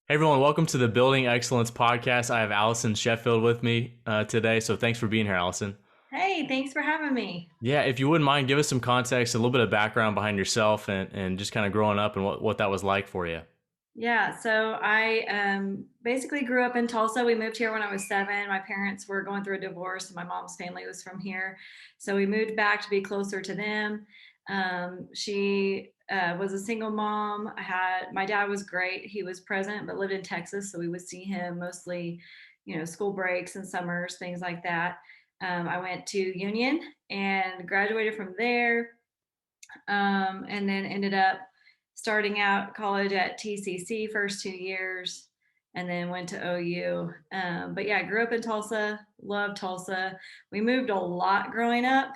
Hey everyone, welcome to the Building Excellence podcast. I have Allison Sheffield with me today, so thanks for being here, Allison. Hey, thanks for having me. Yeah, if you wouldn't mind, give us some context, a little bit of background behind yourself, and just kind of growing up and what that was like for you. Yeah, so I basically grew up in Tulsa. We moved here when I was 7. My parents were going through a divorce, and my mom's family was from here. So we moved back to be closer to them. She was a single mom. My dad was great. He was present, but lived in Texas, so we would see him mostly, school breaks and summers, things like that. I went to Union and graduated from there. And then ended up starting out college at TCC first 2 years, and then went to OU. But yeah, I grew up in Tulsa, loved Tulsa. We moved a lot growing up,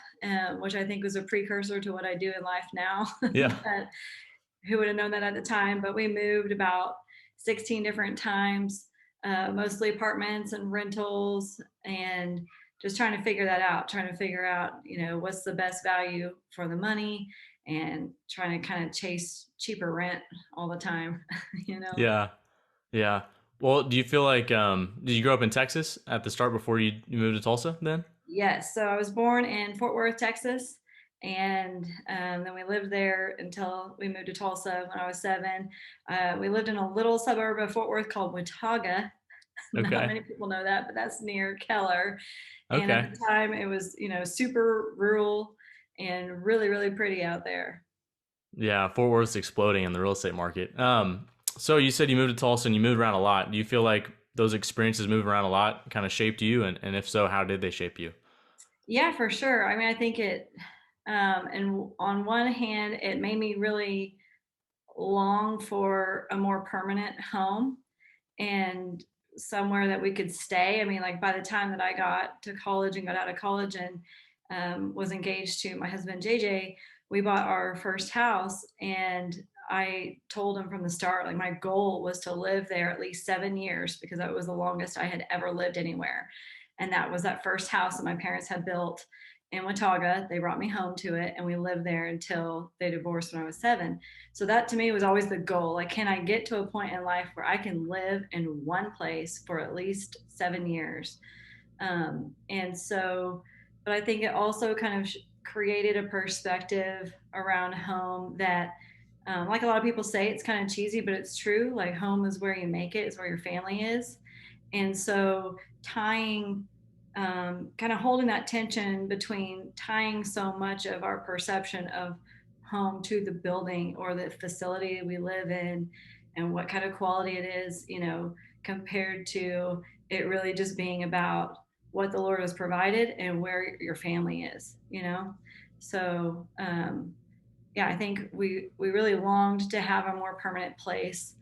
which I think was a precursor to what I do in life now. Yeah, But who would have known that at the time? But we moved about 16 different times, mostly apartments and rentals, and just trying to figure that out, trying to figure out, what's the best value for the money, and trying to kind of chase cheaper rent all the time, you know? yeah, yeah. Well, do you feel like did you grow up in Texas at the start before you moved to Tulsa? Then, Yes. So I was born in Fort Worth, Texas. And then we lived there until we moved to Tulsa when I was 7. We lived in a little suburb of Fort Worth called Watauga. Not okay, many people know that, but that's near Keller. And at okay, the time, it was, super rural and really, really pretty out there. yeah. Fort Worth's exploding in the real estate market. So you said you moved to Tulsa and you moved around a lot. Do you feel like those experiences moving around a lot kind of shaped you, and if so, how did they shape you? Yeah, for sure. I mean, I think and on one hand, it made me really long for a more permanent home and somewhere that we could stay. I mean, like by the time that I got to college and got out of college and was engaged to my husband JJ, we bought our first house, and I told him from the start, like my goal was to live there at least 7 years because that was the longest I had ever lived anywhere. And that was that first house that my parents had built in Watauga. They brought me home to it, and we lived there until they divorced when I was 7. So that to me was always the goal. Like, can I get to a point in life where I can live in one place for at least 7 years? And so, but I think it also kind of created a perspective around home that, like a lot of people say, it's kind of cheesy, but it's true. Like, home is where you make it, it's where your family is. And so, kind of holding that tension between tying so much of our perception of home to the building or the facility we live in and what kind of quality it is, compared to it really just being about what the Lord has provided and where your family is. So, yeah, I think we really longed to have a more permanent place,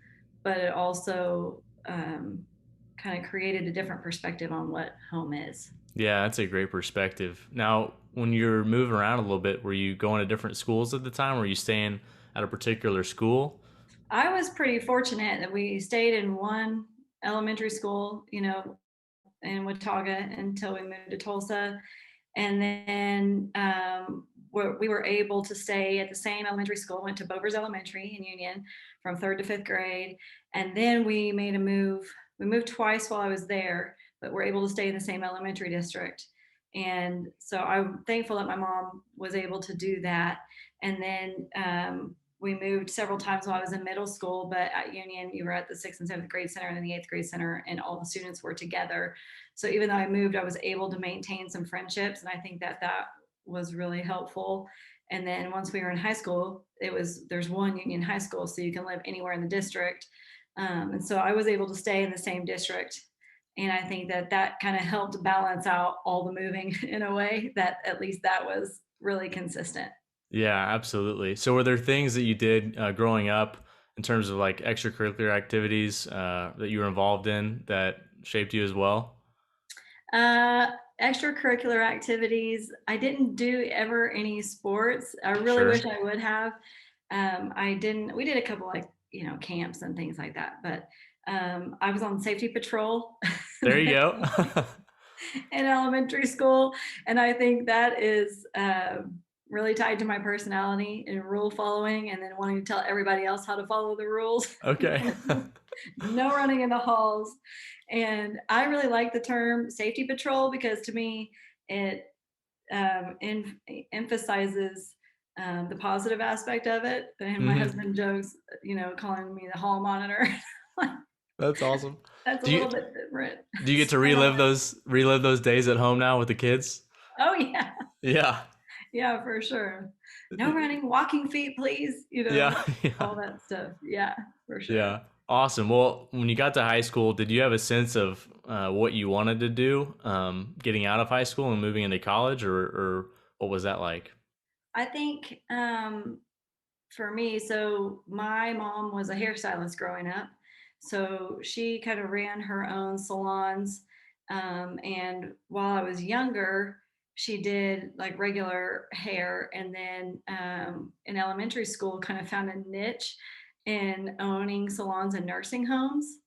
but it also kind of created a different perspective on what home is. Yeah, that's a great perspective. Now, when you're moving around a little bit, were you going to different schools at the time? Were you staying at a particular school? I was pretty fortunate that we stayed in one elementary school, in Watauga until we moved to Tulsa. And then we were able to stay at the same elementary school, went to Bovers Elementary in Union from third to fifth grade. And then we made a move. We moved twice while I was there, but we're able to stay in the same elementary district. And so I'm thankful that my mom was able to do that. And then we moved several times while I was in middle school, but at Union, you were at the sixth and seventh grade center and then the eighth grade center, and all the students were together. So even though I moved, I was able to maintain some friendships, and I think that was really helpful. And then once we were in high school, there's one Union high school, so you can live anywhere in the district. And so I was able to stay in the same district, and I think that kind of helped balance out all the moving in a way that at least that was really consistent. Yeah, absolutely. So, were there things that you did growing up in terms of like extracurricular activities that you were involved in that shaped you as well? Uh, Extracurricular activities. I didn't do ever any sports. I really Sure. wish I would have. I didn't. We did a couple like camps and things like that, but I was on safety patrol There you in go. elementary school, and I think that is. really tied to my personality and rule following, and then wanting to tell everybody else how to follow the rules. Okay. No running in the halls. And I really like the term safety patrol because to me, it emphasizes the positive aspect of it. And my Hmm. husband jokes, calling me the hall monitor. That's awesome. That's a Do you little bit different. do you get to So I don't like. relive those days at home now with the kids? Oh yeah, Yeah. yeah, for sure. No running, walking feet, please. Yeah. Yeah. All that stuff. Yeah, for sure. Yeah. Awesome. Well, when you got to high school, did you have a sense of what you wanted to do, getting out of high school and moving into college, or what was that like? I think for me, so my mom was a hairstylist growing up. So she kind of ran her own salons. And while I was younger, she did like regular hair. And then in elementary school, kind of found a niche in owning salons and nursing homes.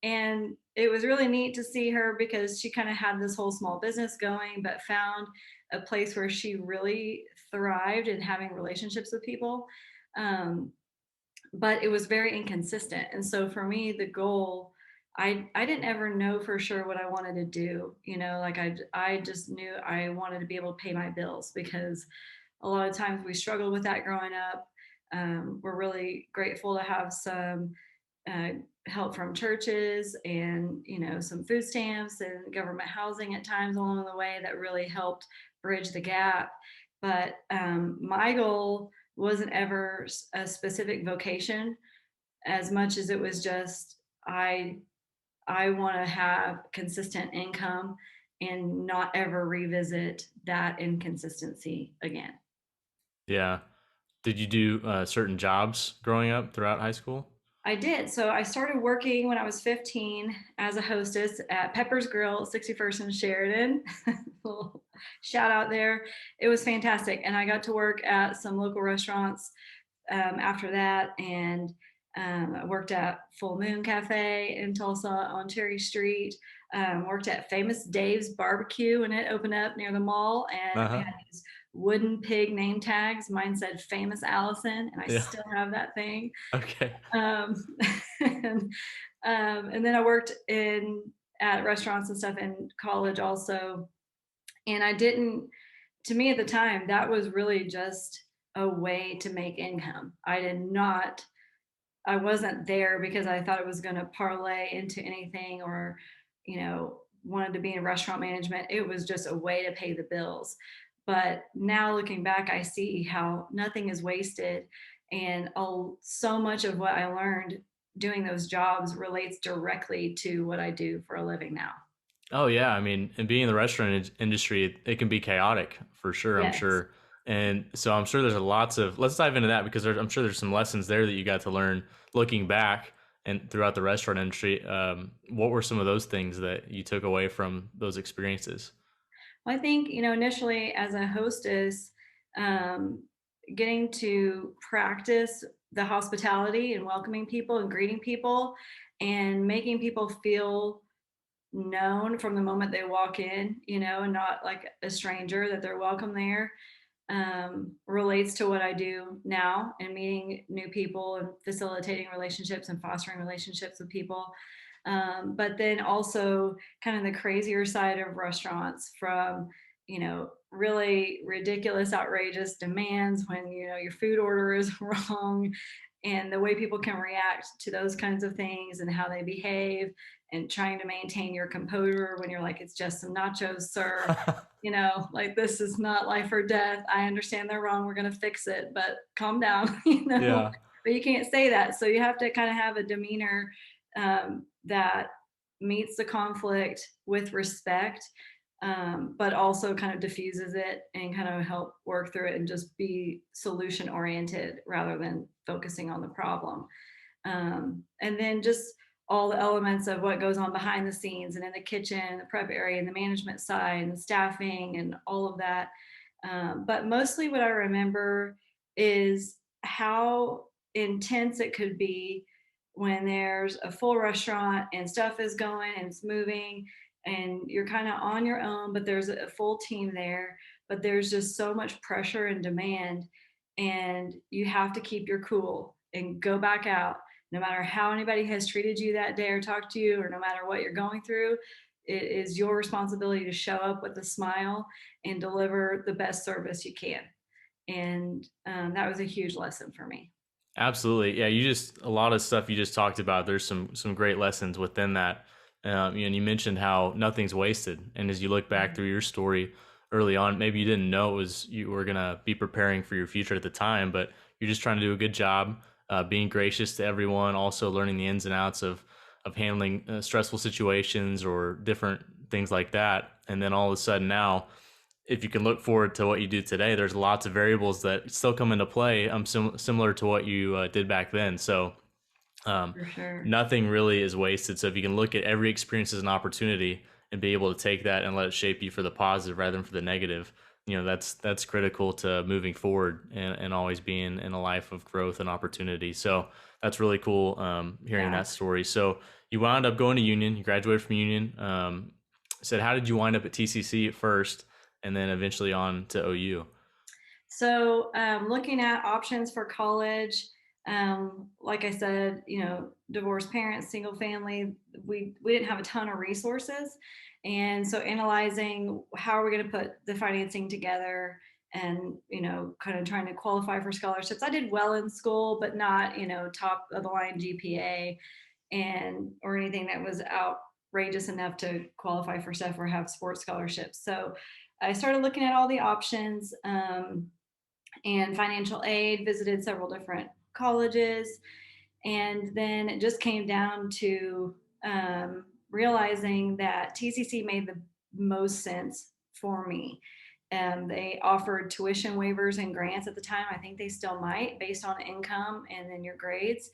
And it was really neat to see her because she kind of had this whole small business going, but found a place where she really thrived in having relationships with people. Um, but it was very inconsistent. And so for me, the goal, I didn't ever know for sure what I wanted to do. Like I just knew I wanted to be able to pay my bills because a lot of times we struggled with that growing up. We're really grateful to have some uh, help from churches and some food stamps and government housing at times along the way that really helped bridge the gap. But my goal wasn't ever a specific vocation as much as it was just I want to have consistent income and not ever revisit that inconsistency again. Yeah. Did you do certain jobs growing up throughout high school? I did. So I started working when I was 15 as a hostess at Pepper's Grill, 61st and Sheridan. Little shout out there. It was fantastic. And I got to work at some local restaurants after that. And I worked at Full Moon Cafe in Tulsa on Cherry Street. Worked at Famous Dave's Barbecue when it opened up near the mall. And Uh we huh. had these wooden pig name tags. Mine said Famous Allison, and I Yeah. still have that thing. Okay. Um, and, and then I worked in at restaurants and stuff in college also. And I didn't, to me at the time, that was really just a way to make income. I wasn't there because I thought it was going to parlay into anything or, wanted to be in restaurant management. It was just a way to pay the bills. But now looking back, I see how nothing is wasted. And so much of what I learned doing those jobs relates directly to what I do for a living now. Oh yeah, I mean, and being in the restaurant industry, it can be chaotic for sure. I'm Yes. sure, and so I'm sure there's a lots of. Let's dive into that because I'm sure there's some lessons there that you got to learn looking back and throughout the restaurant industry. What were some of those things that you took away from those experiences? Well, I think, initially as a hostess, um, getting to practice the hospitality and welcoming people and greeting people and making people feel known from the moment they walk in, and not like a stranger, that they're welcome there, relates to what I do now and meeting new people and facilitating relationships and fostering relationships with people. But then also kind of the crazier side of restaurants from, really ridiculous, outrageous demands when, your food order is wrong and the way people can react to those kinds of things and how they behave and trying to maintain your composure when you're like, it's just some nachos, sir. Like this is not life or death. I understand they're wrong. We're going to fix it, but calm down, Yeah. but you can't say that. So you have to kind of have a demeanor that meets the conflict with respect, but also kind of diffuses it and kind of help work through it and just be solution oriented rather than focusing on the problem. And then just all the elements of what goes on behind the scenes and in the kitchen, the prep area, and the management side, and the staffing, and all of that. But mostly, what I remember is how intense it could be when there's a full restaurant and stuff is going and it's moving and you're kind of on your own, but there's a full team there. but there's just so much pressure and demand, and you have to keep your cool and go back out no matter how anybody has treated you that day or talked to you, or no matter what you're going through. It is your responsibility to show up with a smile and deliver the best service you can. And that was a huge lesson for me. Absolutely. Yeah, you just a lot of stuff you just talked about. There's some great lessons within that. And you mentioned how nothing's wasted. And as you look back through your story early on, maybe you didn't know it was you were gonna be preparing for your future at the time, but you're just trying to do a good job, being gracious to everyone, also learning the ins and outs of handling stressful situations or different things like that. And then all of a sudden now, if you can look forward to what you do today, there's lots of variables that still come into play. Similar to what you did back then. So um, For sure. nothing really is wasted. So if you can look at every experience as an opportunity and be able to take that and let it shape you for the positive rather than for the negative, that's critical to moving forward and always being in a life of growth and opportunity. So that's really cool hearing Yeah. that story. So you wound up going to Union. You graduated from Union. Said, how did you wind up at TCC at first, and then eventually on to OU? So, looking at options for college, like I said, divorced parents, single family, we didn't have a ton of resources, and so analyzing how are we going to put the financing together, and kind of trying to qualify for scholarships. I did well in school, but not top of the line GPA, and or anything that was outrageous enough to qualify for stuff or have sports scholarships. So I started looking at all the options. And financial aid, visited several different colleges. And then it just came down to realizing that TCC made the most sense for me. They offered tuition waivers and grants at the time. I think they still might, based on income and then your grades.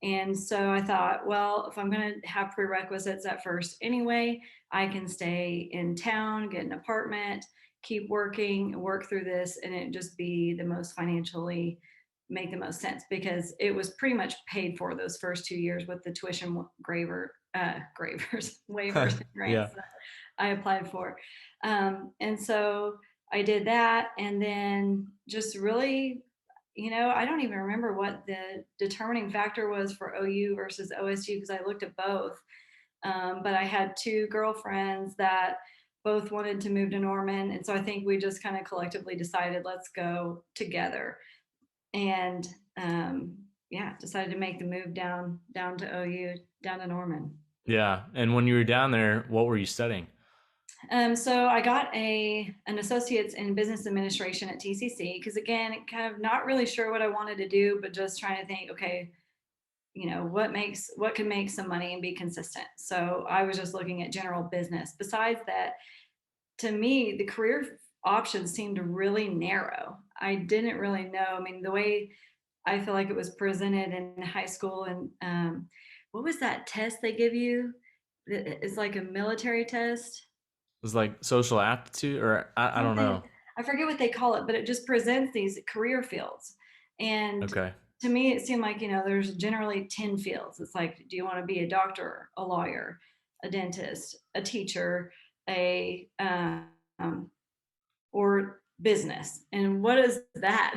And so I thought, well, if I'm going to have prerequisites at first anyway, I can stay in town, get an apartment, keep working, work through this, and it just be the most financially make the most sense, because it was pretty much paid for those first 2 years with the tuition gravers, waivers, and Yeah. grants that I applied for. And so I did that, and then just really, I don't even remember what the determining factor was for OU versus OSU, because I looked at both. But I had two girlfriends that both wanted to move to Norman. And so I think we just kind of collectively decided, let's go together. And yeah, decided to make the move down to OU, down to Norman. Yeah. And when you were down there, what were you studying? So I got an associate's in business administration at TCC, because again, kind of not really sure what I wanted to do, but just trying to think, okay, what can make some money and be consistent. So I was just looking at general business. Besides that, to me, the career options seemed really narrow. I didn't really know. I mean, the way I feel like it was presented in high school, and what was that test they give you? It's like a military test. It was like social aptitude, or I don't Something, know. I forget what they call it, but it just presents these career fields. And Okay. to me, it seemed like, there's generally 10 fields. It's like, do you want to be a doctor, a lawyer, a dentist, a teacher, a or business? And what is that?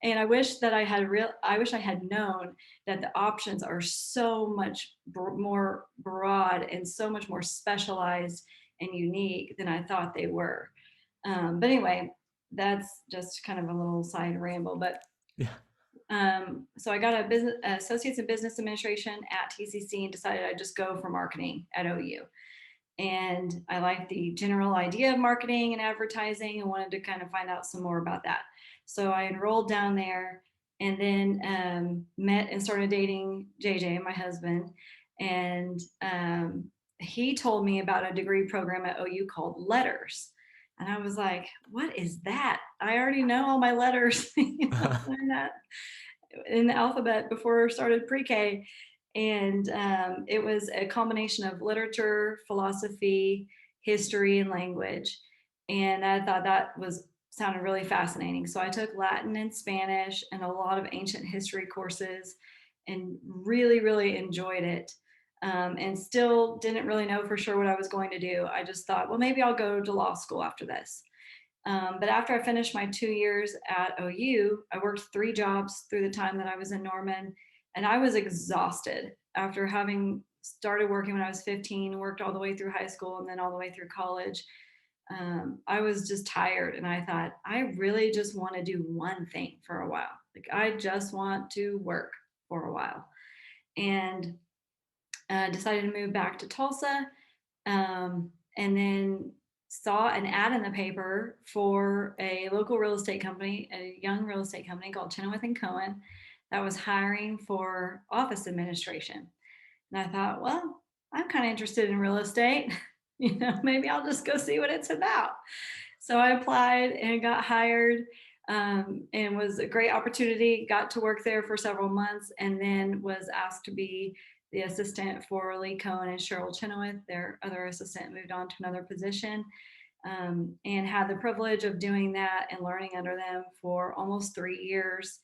And I wish I had known that the options are so much more broad and so much more specialized and unique than I thought they were. But anyway, that's just kind of a little side ramble. But Yeah. so I got a business associates in business administration at TCC, and decided I'd just go for marketing at OU. And I liked the general idea of marketing and advertising, and wanted to kind of find out some more about that. So I enrolled down there, and then met and started dating JJ, my husband. And he told me about a degree program at OU called Letters. And I was like, what is that? I already know all my letters. Learned that in the alphabet before I started pre-K. And it was a combination of literature, philosophy, history, and language. And I thought that was sounded really fascinating. So I took Latin and Spanish and a lot of ancient history courses, and really, really enjoyed it. And still didn't really know for sure what I was going to do. I just thought, well, maybe I'll go to law school after this. But after I finished my 2 years at OU, I worked 3 jobs through the time that I was in Norman, and I was exhausted after having started working when I was 15, worked all the way through high school, and then all the way through college. I was just tired, and I thought, I really just want to do one thing for a while. Like, I just want to work for a while. And decided to move back to Tulsa, and then saw an ad in the paper for a local real estate company, a young real estate company called Chinowth and Cohen, that was hiring for office administration. And I thought, well, I'm kind of interested in real estate. Maybe I'll just go see what it's about. So I applied and got hired, and was a great opportunity. Got to work there for several months, and then was asked to be the assistant for Lee Cohen and Sheryl Chinowth. Their other assistant moved on to another position, and had the privilege of doing that and learning under them for almost 3 years.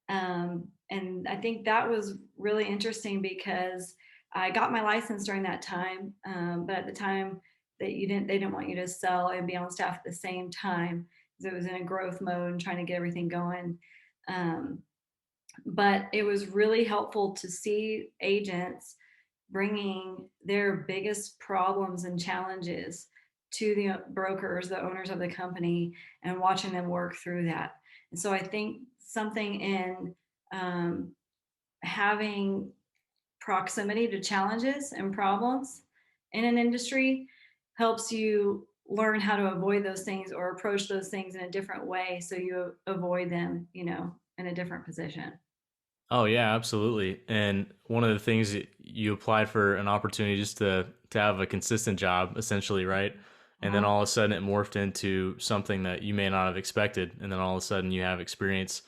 And I think that was really interesting because I got my license during that time, but at the time they didn't want you to sell and be on staff at the same time because it was in a growth mode and trying to get everything going. Um, but it was really helpful to see agents bringing their biggest problems and challenges to the brokers, the owners of the company, and watching them work through that. And so I think something in um, having proximity to challenges and problems in an industry helps you learn how to avoid those things or approach those things in a different way so you avoid them, in a different position. Oh yeah, absolutely. And one of the things that you applied for an opportunity just to have a consistent job, essentially, right? And then Uh-huh. all of a sudden it morphed into something that you may not have expected, and then all of a sudden you have experience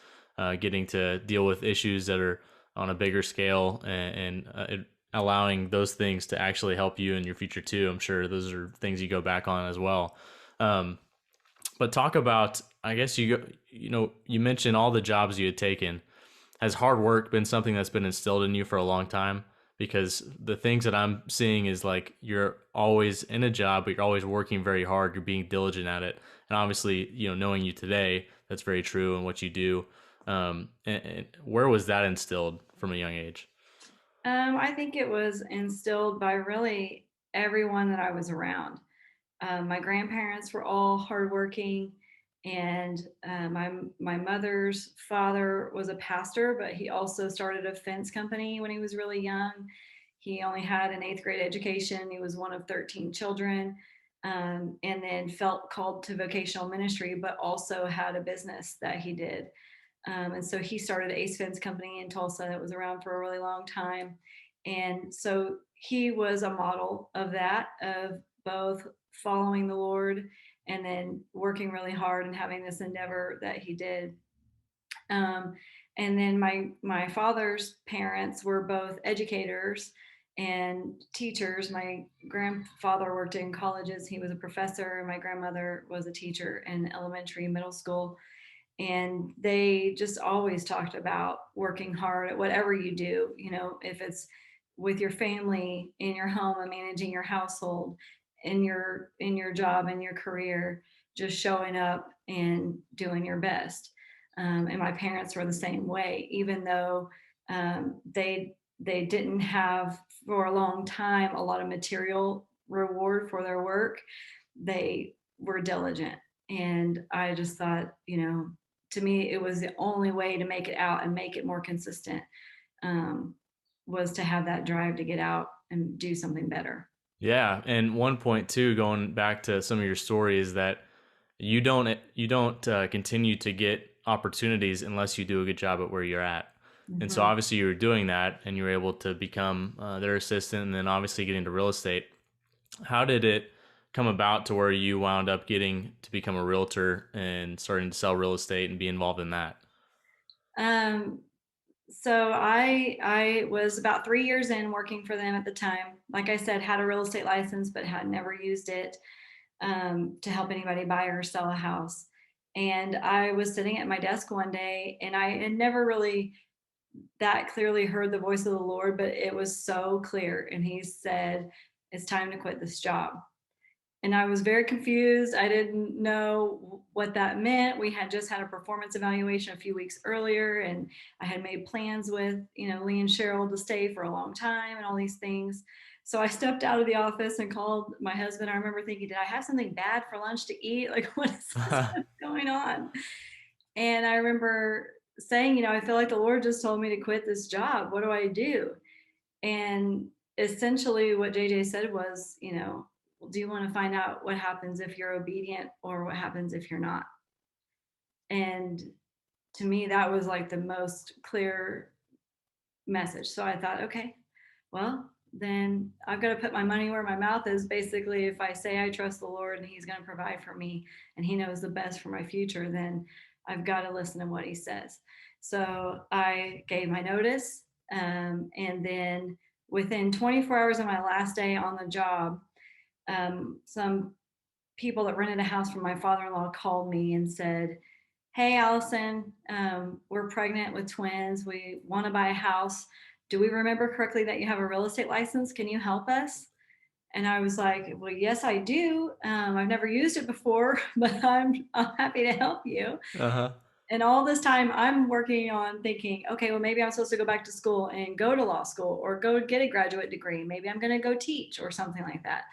getting to deal with issues that are on a bigger scale, and allowing those things to actually help you in your future too. I'm sure those are things you go back on as well. Um, but talk about, I guess you mentioned all the jobs you had taken. Has hard work been something that's been instilled in you for a long time? Because the things that I'm seeing is like you're always in a job, but you're always working very hard. You're being diligent at it, and obviously, knowing you today, that's very true in what you do. And where was that instilled from a young age? I think it was instilled by really everyone that I was around. My grandparents were all hardworking, and my mother's father was a pastor, but he also started a fence company when he was really young. He only had an eighth grade education. He was one of 13 children, and then felt called to vocational ministry, but also had a business that he did. And so he started Ace Fence Company in Tulsa that was around for a really long time. And so he was a model of that, of both following the Lord and then working really hard and having this endeavor that he did. Um, and then my father's parents were both educators and teachers. My grandfather worked in colleges; he was a professor, and my grandmother was a teacher in elementary, middle school. And they just always talked about working hard at whatever you do, if it's with your family, in your home, and managing your household, in your job, in your career, just showing up and doing your best. And my parents were the same way, even though they didn't have for a long time a lot of material reward for their work. They were diligent, and I just thought, to me, it was the only way to make it out and make it more consistent, um, was to have that drive to get out and do something better. Yeah, and one point too, going back to some of your story, is that you don't continue to get opportunities unless you do a good job at where you're at. And so Mhm. obviously you were doing that, and you were able to become their assistant, and then obviously get into real estate. How did it come about to where you wound up getting to become a realtor and starting to sell real estate and be involved in that? Um, so I was about 3 years in working for them at the time. Like I said, had a real estate license, but had never used it to help anybody buy or sell a house. And I was sitting at my desk one day, and I had never really that clearly heard the voice of the Lord, but it was so clear. And he said, "It's time to quit this job." And I was very confused. I didn't know what that meant. We had just had a performance evaluation a few weeks earlier, and I had made plans with, Lee and Sheryl to stay for a long time and all these things. So I stepped out of the office and called my husband. I remember thinking, did I have something bad for lunch to eat? Like, what is this? What's going on? And I remember saying, I feel like the Lord just told me to quit this job. What do I do? And essentially, what JJ said was, well, do you want to find out what happens if you're obedient or what happens if you're not? And to me, that was like the most clear message. So I thought, okay, well, then I've got to put my money where my mouth is. Basically, if I say I trust the Lord and He's going to provide for me and He knows the best for my future, then I've got to listen to what He says. So I gave my notice. And then within 24 hours of my last day on the job, some people that rented a house from my father-in-law called me and said, hey, Allison, we're pregnant with twins. We want to buy a house. Do we remember correctly that you have a real estate license? Can you help us? And I was like, well, yes, I do. I've never used it before, but I'm happy to help you. Uh-huh. And all this time I'm working on thinking, okay, well, maybe I'm supposed to go back to school and go to law school or go get a graduate degree. Maybe I'm going to go teach or something like that.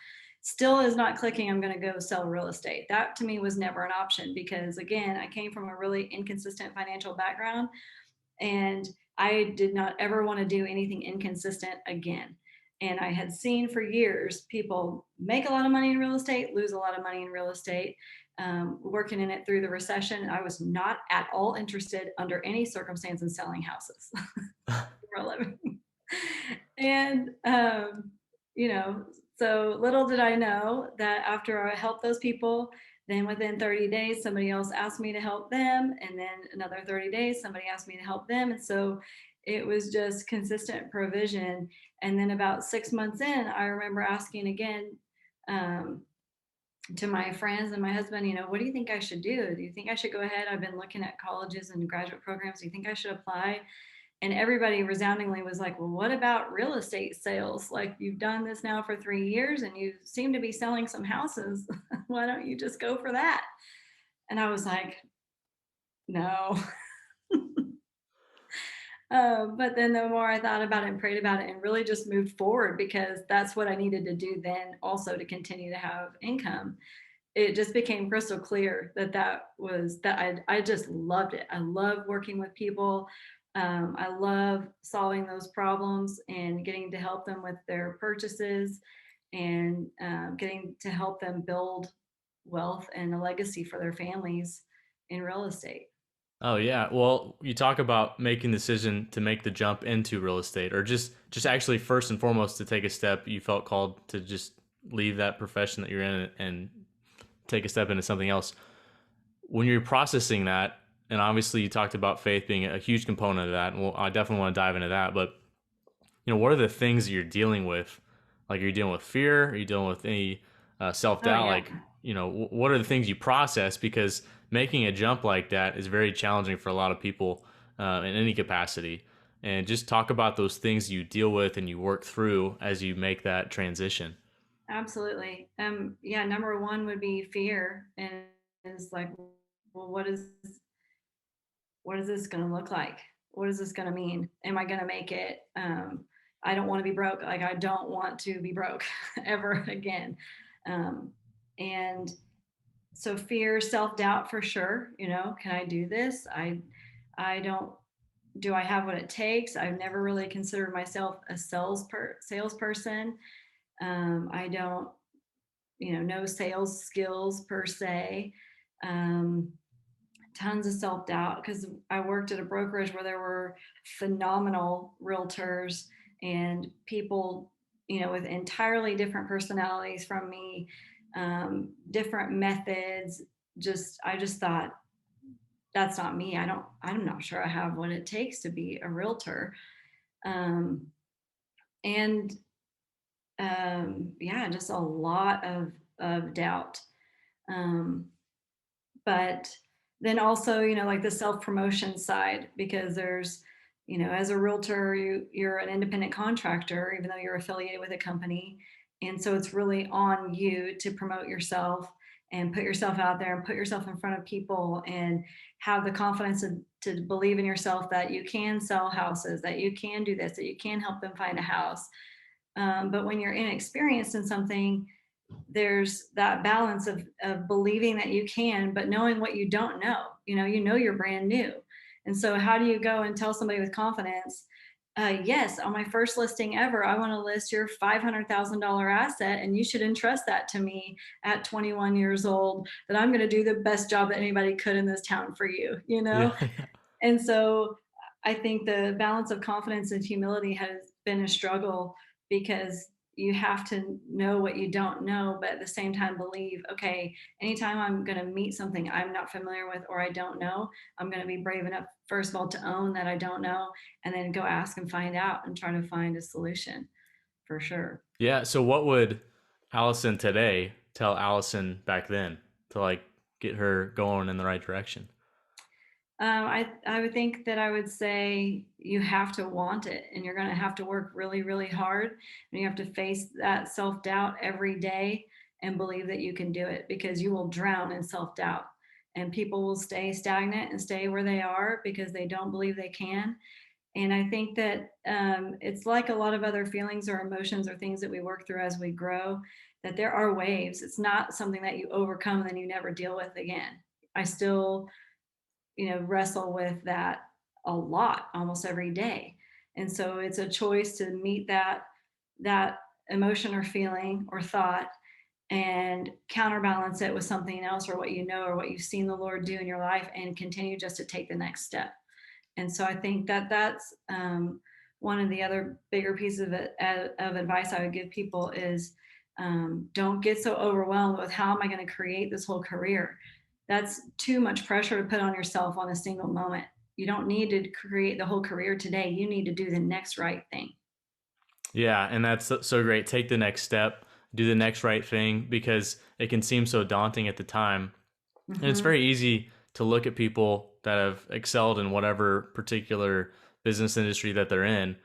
Still is not clicking. I'm going to go sell real estate. That to me was never an option because, again, I came from a really inconsistent financial background and I did not ever want to do anything inconsistent again. And I had seen for years people make a lot of money in real estate, lose a lot of money in real estate, working in it through the recession. I was not at all interested under any circumstance in selling houses for a living. And, you know, so little did I know that after I helped those people, then within 30 days, somebody else asked me to help them. And then another 30 days, somebody asked me to help them. And so it was just consistent provision. And then about 6 months in, I remember asking again, um, to my friends and my husband, what do you think I should do? Do you think I should go ahead? I've been looking at colleges and graduate programs. Do you think I should apply? And everybody resoundingly was like, well, what about real estate sales? Like, you've done this now for 3 years and you seem to be selling some houses. Why don't you just go for that? And I was like, no. But then the more I thought about it and prayed about it and really just moved forward because that's what I needed to do then also to continue to have income. It just became crystal clear I just loved it. I love working with people. I love solving those problems and getting to help them with their purchases and getting to help them build wealth and a legacy for their families in real estate. Oh yeah. Well, you talk about making the decision to make the jump into real estate or just actually first and foremost to take a step you felt called to just leave that profession that you're in and take a step into something else. When you're processing that, and obviously you talked about faith being a huge component of that, and I definitely want to dive into that, but what are the things you're dealing with? Like, are you dealing with fear? Are you dealing with any self Oh doubt? yeah. Like, what are the things you process? Because making a jump like that is very challenging for a lot of people in any capacity. And just talk about those things you deal with and you work through as you make that transition. Absolutely. Yeah, number one would be fear and is like, well, what is this going to look like? What is this going to mean? Am I going to make it? I don't want to be broke. Like, I don't want to be broke ever again. Um, and so fear, self-doubt for sure. Can I do this? I don't, do I have what it takes? I've never really considered myself a salesperson. I don't, no sales skills per se. Um, Tons of self doubt because I worked at a brokerage where there were phenomenal realtors and people, with entirely different personalities from me, different methods. I just thought, that's not me. I'm not sure I have what it takes to be a realtor. Um, and Yeah, just a lot of doubt. Um, but then also, like the self promotion side, because there's, as a realtor, you're an independent contractor, even though you're affiliated with a company. And so it's really on you to promote yourself and put yourself out there and put yourself in front of people and have the confidence to believe in yourself that you can sell houses, that you can do this, that you can help them find a house. But when you're inexperienced in something, there's that balance of believing that you can, but knowing what you don't know. You know you're brand new. And so, how do you go and tell somebody with confidence, yes, on my first listing ever, I want to list your $500,000 asset, and you should entrust that to me at 21 years old, that I'm going to do the best job that anybody could in this town for you, you Yeah. know? And so I think the balance of confidence and humility has been a struggle, because you have to know what you don't know, but at the same time believe, okay, anytime I'm going to meet something I'm not familiar with or I don't know, I'm going to be brave enough, first of all, to own that I don't know, and then go ask and find out and try to find a solution for sure. Yeah. So what would Allison today tell Allison back then to like get her going in the right direction? I would think that I would say you have to want it, and you're going to have to work really, really hard, and you have to face that self doubt every day and believe that you can do it, because you will drown in self doubt, and people will stay stagnant and stay where they are because they don't believe they can. And I think that it's like a lot of other feelings or emotions or things that we work through as we grow, that there are waves. It's not something that you overcome and then you never deal with again. I still wrestle with that a lot, almost every day. And so it's a choice to meet that emotion or feeling or thought, and counterbalance it with something else, or what you know, or what you've seen the Lord do in your life, and continue just to take the next step. And so I think that that's one of the other bigger pieces of advice I would give people is, don't get so overwhelmed with, how am I going to create this whole career? That's too much pressure to put on yourself on a single moment. You don't need to create the whole career today. You need to do the next right thing. Yeah, and that's so great. Take the next step, do the next right thing, because it can seem so daunting at the time. And it's Hmm. very easy to look at people that have excelled in whatever particular business industry that they're in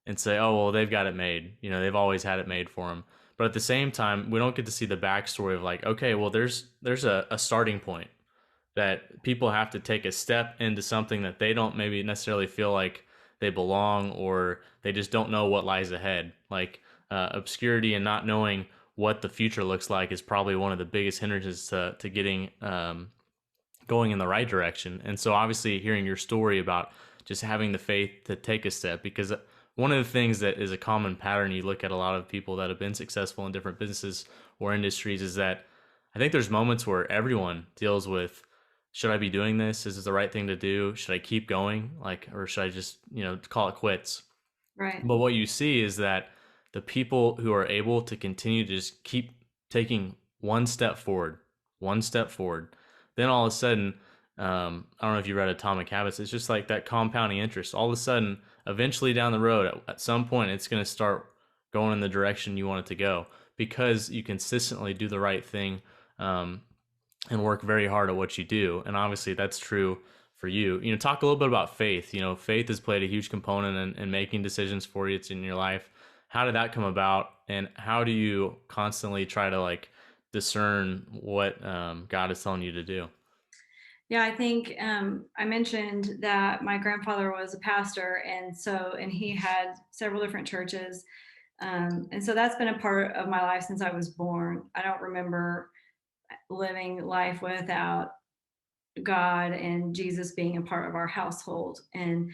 and say, oh, well, they've got it made. They've always had it made for them. But at the same time, we don't get to see the backstory of like, okay, well, there's a starting point that people have to take a step into something that they don't maybe necessarily feel like they belong, or they just don't know what lies ahead. Like obscurity and not knowing what the future looks like is probably one of the biggest hindrances to getting going in the right direction. And so obviously hearing your story about just having the faith to take a step, because one of the things that is a common pattern you look at a lot of people that have been successful in different businesses or industries is that I think there's moments where everyone deals with, should I be doing this? Is this the right thing to do? Should I keep going? Like, or should I just, call it quits? Right. But what you see is that the people who are able to continue to just keep taking one step forward, then all of a sudden, I don't know if you read Atomic Habits, it's just like that compounding interest. All of a sudden, eventually down the road, at some point, it's going to start going in the direction you want it to go, because you consistently do the right thing, and work very hard at what you do. And obviously, that's true for you. Talk a little bit about faith. Faith has played a huge component in making decisions for you. It's in your life. How did that come about, and how do you constantly try to like discern what God is telling you to do? Yeah, I think I mentioned that my grandfather was a pastor, and he had several different churches, and so that's been a part of my life since I was born. I don't remember living life without God and Jesus being a part of our household, and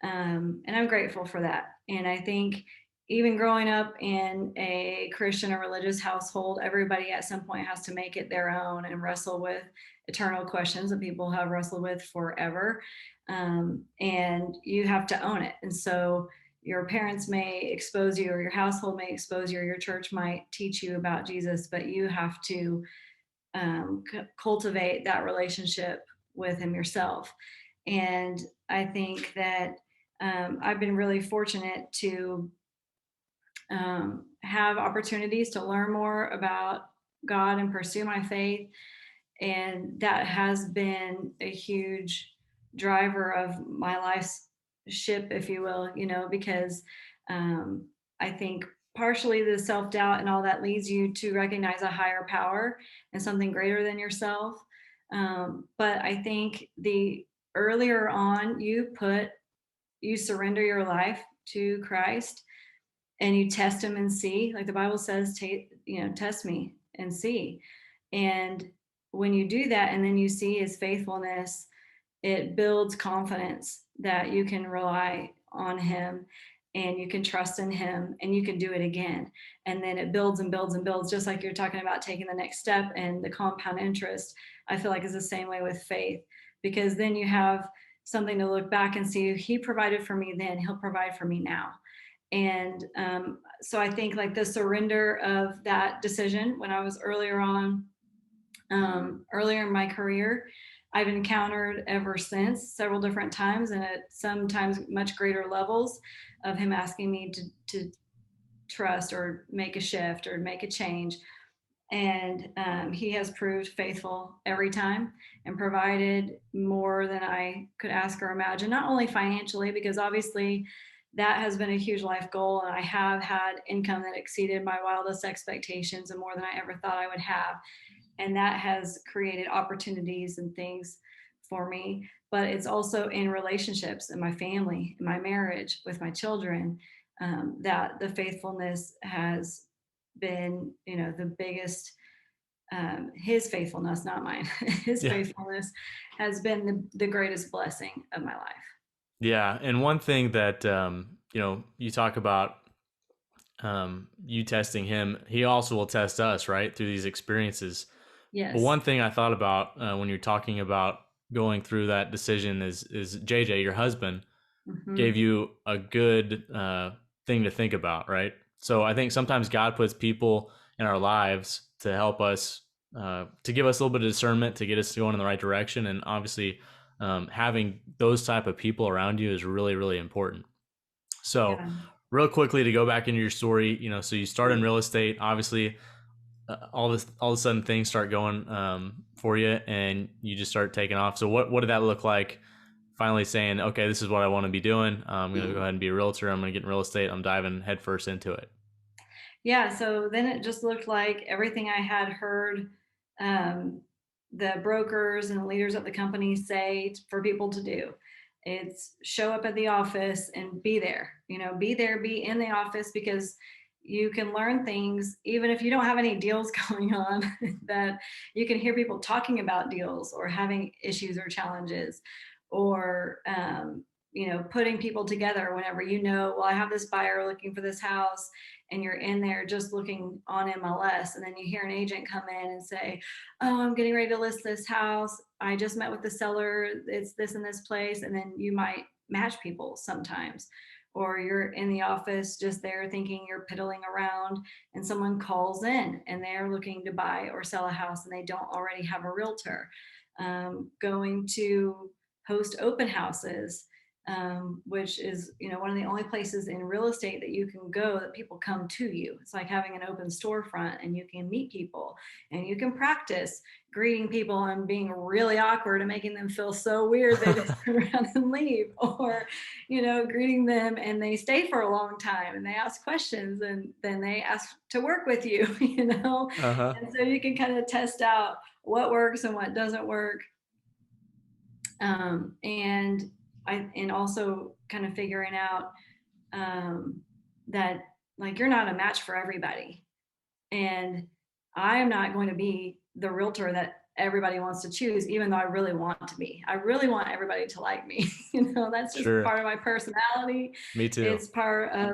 I'm grateful for that. And I think even growing up in a Christian or religious household, everybody at some point has to make it their own and wrestle with eternal questions that people have wrestled with forever, and you have to own it. And so your parents may expose you, or your household may expose you, or your church might teach you about Jesus, but you have to cultivate that relationship with him yourself. And I think that I've been really fortunate to have opportunities to learn more about God and pursue my faith. And that has been a huge driver of my life's ship, if you will, because I think partially the self-doubt and all that leads you to recognize a higher power and something greater than yourself. But I think the earlier on you surrender your life to Christ and you test him and see, like the Bible says, test me and see. And when you do that and then you see his faithfulness, it builds confidence that you can rely on him and you can trust in him and you can do it again. And then it builds and builds and builds, just like you're talking about taking the next step and the compound interest. I feel like is the same way with faith, because then you have something to look back and see, he provided for me then, he'll provide for me now. And so I think like the surrender of that decision when I was earlier in my career, I've encountered ever since several different times and at sometimes much greater levels of him asking me to trust or make a shift or make a change. And he has proved faithful every time and provided more than I could ask or imagine, not only financially, because obviously that has been a huge life goal. And I have had income that exceeded my wildest expectations and more than I ever thought I would have. And that has created opportunities and things for me. But it's also in relationships, in my family, in my marriage, with my children, that the faithfulness has been, the biggest. His faithfulness, not mine, his Yeah. faithfulness has been the greatest blessing of my life. Yeah. And one thing that, you talk about, you testing him, he also will test us, right, through these experiences. But Yes. one thing I thought about when you're talking about going through that decision is JJ, your husband, gave Hmm. you a good thing to think about, right? So I think sometimes God puts people in our lives to help us, to give us a little bit of discernment, to get us going in the right direction, and obviously, having those type of people around you is really, really important. So, Yeah. real quickly to go back into your story, so you start in Great. real estate, obviously. All of a sudden things start going for you, and you just start taking off. So what did that look like? Finally saying, okay, this is what I want to be doing. I'm going to go ahead and be a realtor. I'm going to get in real estate. I'm diving headfirst into it. Yeah, so then it just looked like everything I had heard um, the brokers and the leaders of the company say for people to do. It's show up at the office and be there. Be there, be in the office, because you can learn things even if you don't have any deals going on, that you can hear people talking about deals or having issues or challenges, or putting people together whenever well, I have this buyer looking for this house, and you're in there just looking on MLS, and then you hear an agent come in and say, oh, I'm getting ready to list this house, I just met with the seller, it's this and this place, and then you might match people sometimes. Or you're in the office just there thinking you're piddling around, and someone calls in and they're looking to buy or sell a house and they don't already have a realtor. Going to host open houses, which is one of the only places in real estate that you can go that people come to you. It's like having an open storefront, and you can meet people and you can practice greeting people and being really awkward and making them feel so weird they just turn around and leave, or greeting them and they stay for a long time and they ask questions and then they ask to work with you. Uh huh. And so you can kind of test out what works and what doesn't work. And also kind of figuring out um, that like you're not a match for everybody, and I'm not going to be the realtor that everybody wants to choose, even though I really want to be. I really want everybody to like me. That's just Sure. part of my personality. Me too. It's part of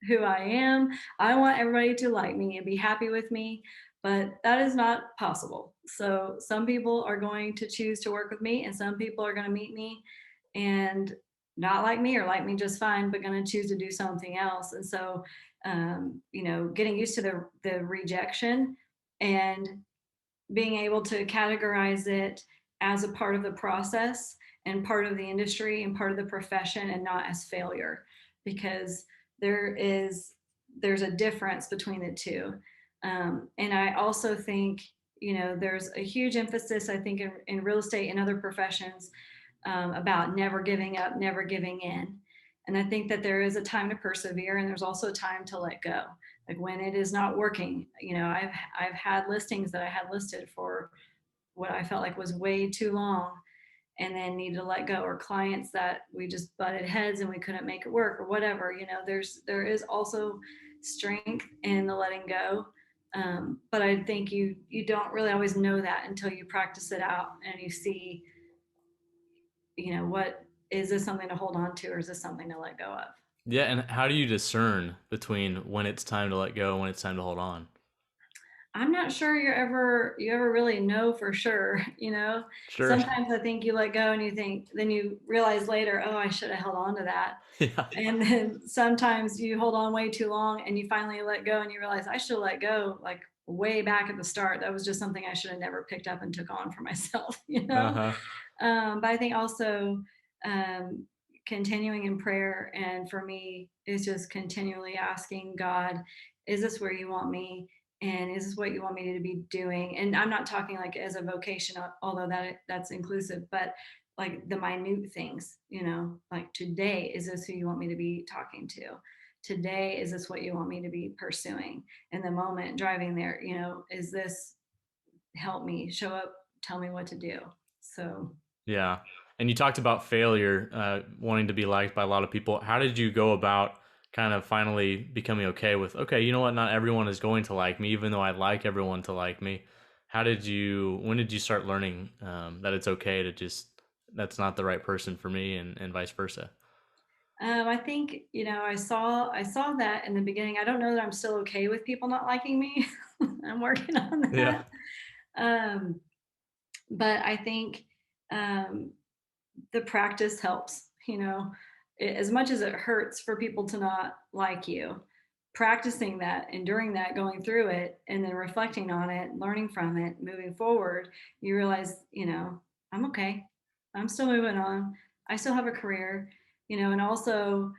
who I am. I want everybody to like me and be happy with me, but that is not possible. So some people are going to choose to work with me, and some people are going to meet me and not like me or like me just fine, but going to choose to do something else. And so, getting used to the rejection and being able to categorize it as a part of the process and part of the industry and part of the profession, and not as failure, because there's a difference between the two. And I also think there's a huge emphasis, I think, in real estate and other professions, about never giving up, never giving in. And I think that there is a time to persevere, and there's also a time to let go. Like when it is not working, I've had listings that I had listed for what I felt like was way too long and then needed to let go, or clients that we just butted heads and we couldn't make it work or whatever. There is also strength in the letting go. But I think you don't really always know that until you practice it out and you see, what is this something to hold on to, or is this something to let go of? Yeah, and how do you discern between when it's time to let go and when it's time to hold on? I'm not sure you ever really know for sure, Sure. Sometimes I think you let go and then you realize later, oh, I should have held on to that. Yeah. And then sometimes you hold on way too long and you finally let go and you realize I should let go like way back at the start. That was just something I should have never picked up and took on for myself, Uh-huh. But I think also um, continuing in prayer, and for me is just continually asking God, is this where you want me? And is this what you want me to be doing? And I'm not talking like as a vocation, although that's inclusive, but like the minute things, like today, is this who you want me to be talking to? Today, is this what you want me to be pursuing? In the moment driving there, is this, help me show up, tell me what to do. So Yeah. And you talked about failure, wanting to be liked by a lot of people. How did you go about kind of finally becoming okay with, okay, you know what? Not everyone is going to like me, even though I like everyone to like me. When did you start learning that it's okay to just, that's not the right person for me, and vice versa? I think, I saw that in the beginning. I don't know that I'm still okay with people not liking me. I'm working on Yeah. that. Um, but I think um, the practice helps, as much as it hurts for people to not like you, practicing that, enduring that, going through it, and then reflecting on it, learning from it, moving forward, you realize, I'm okay. I'm still moving on. I still have a career, and also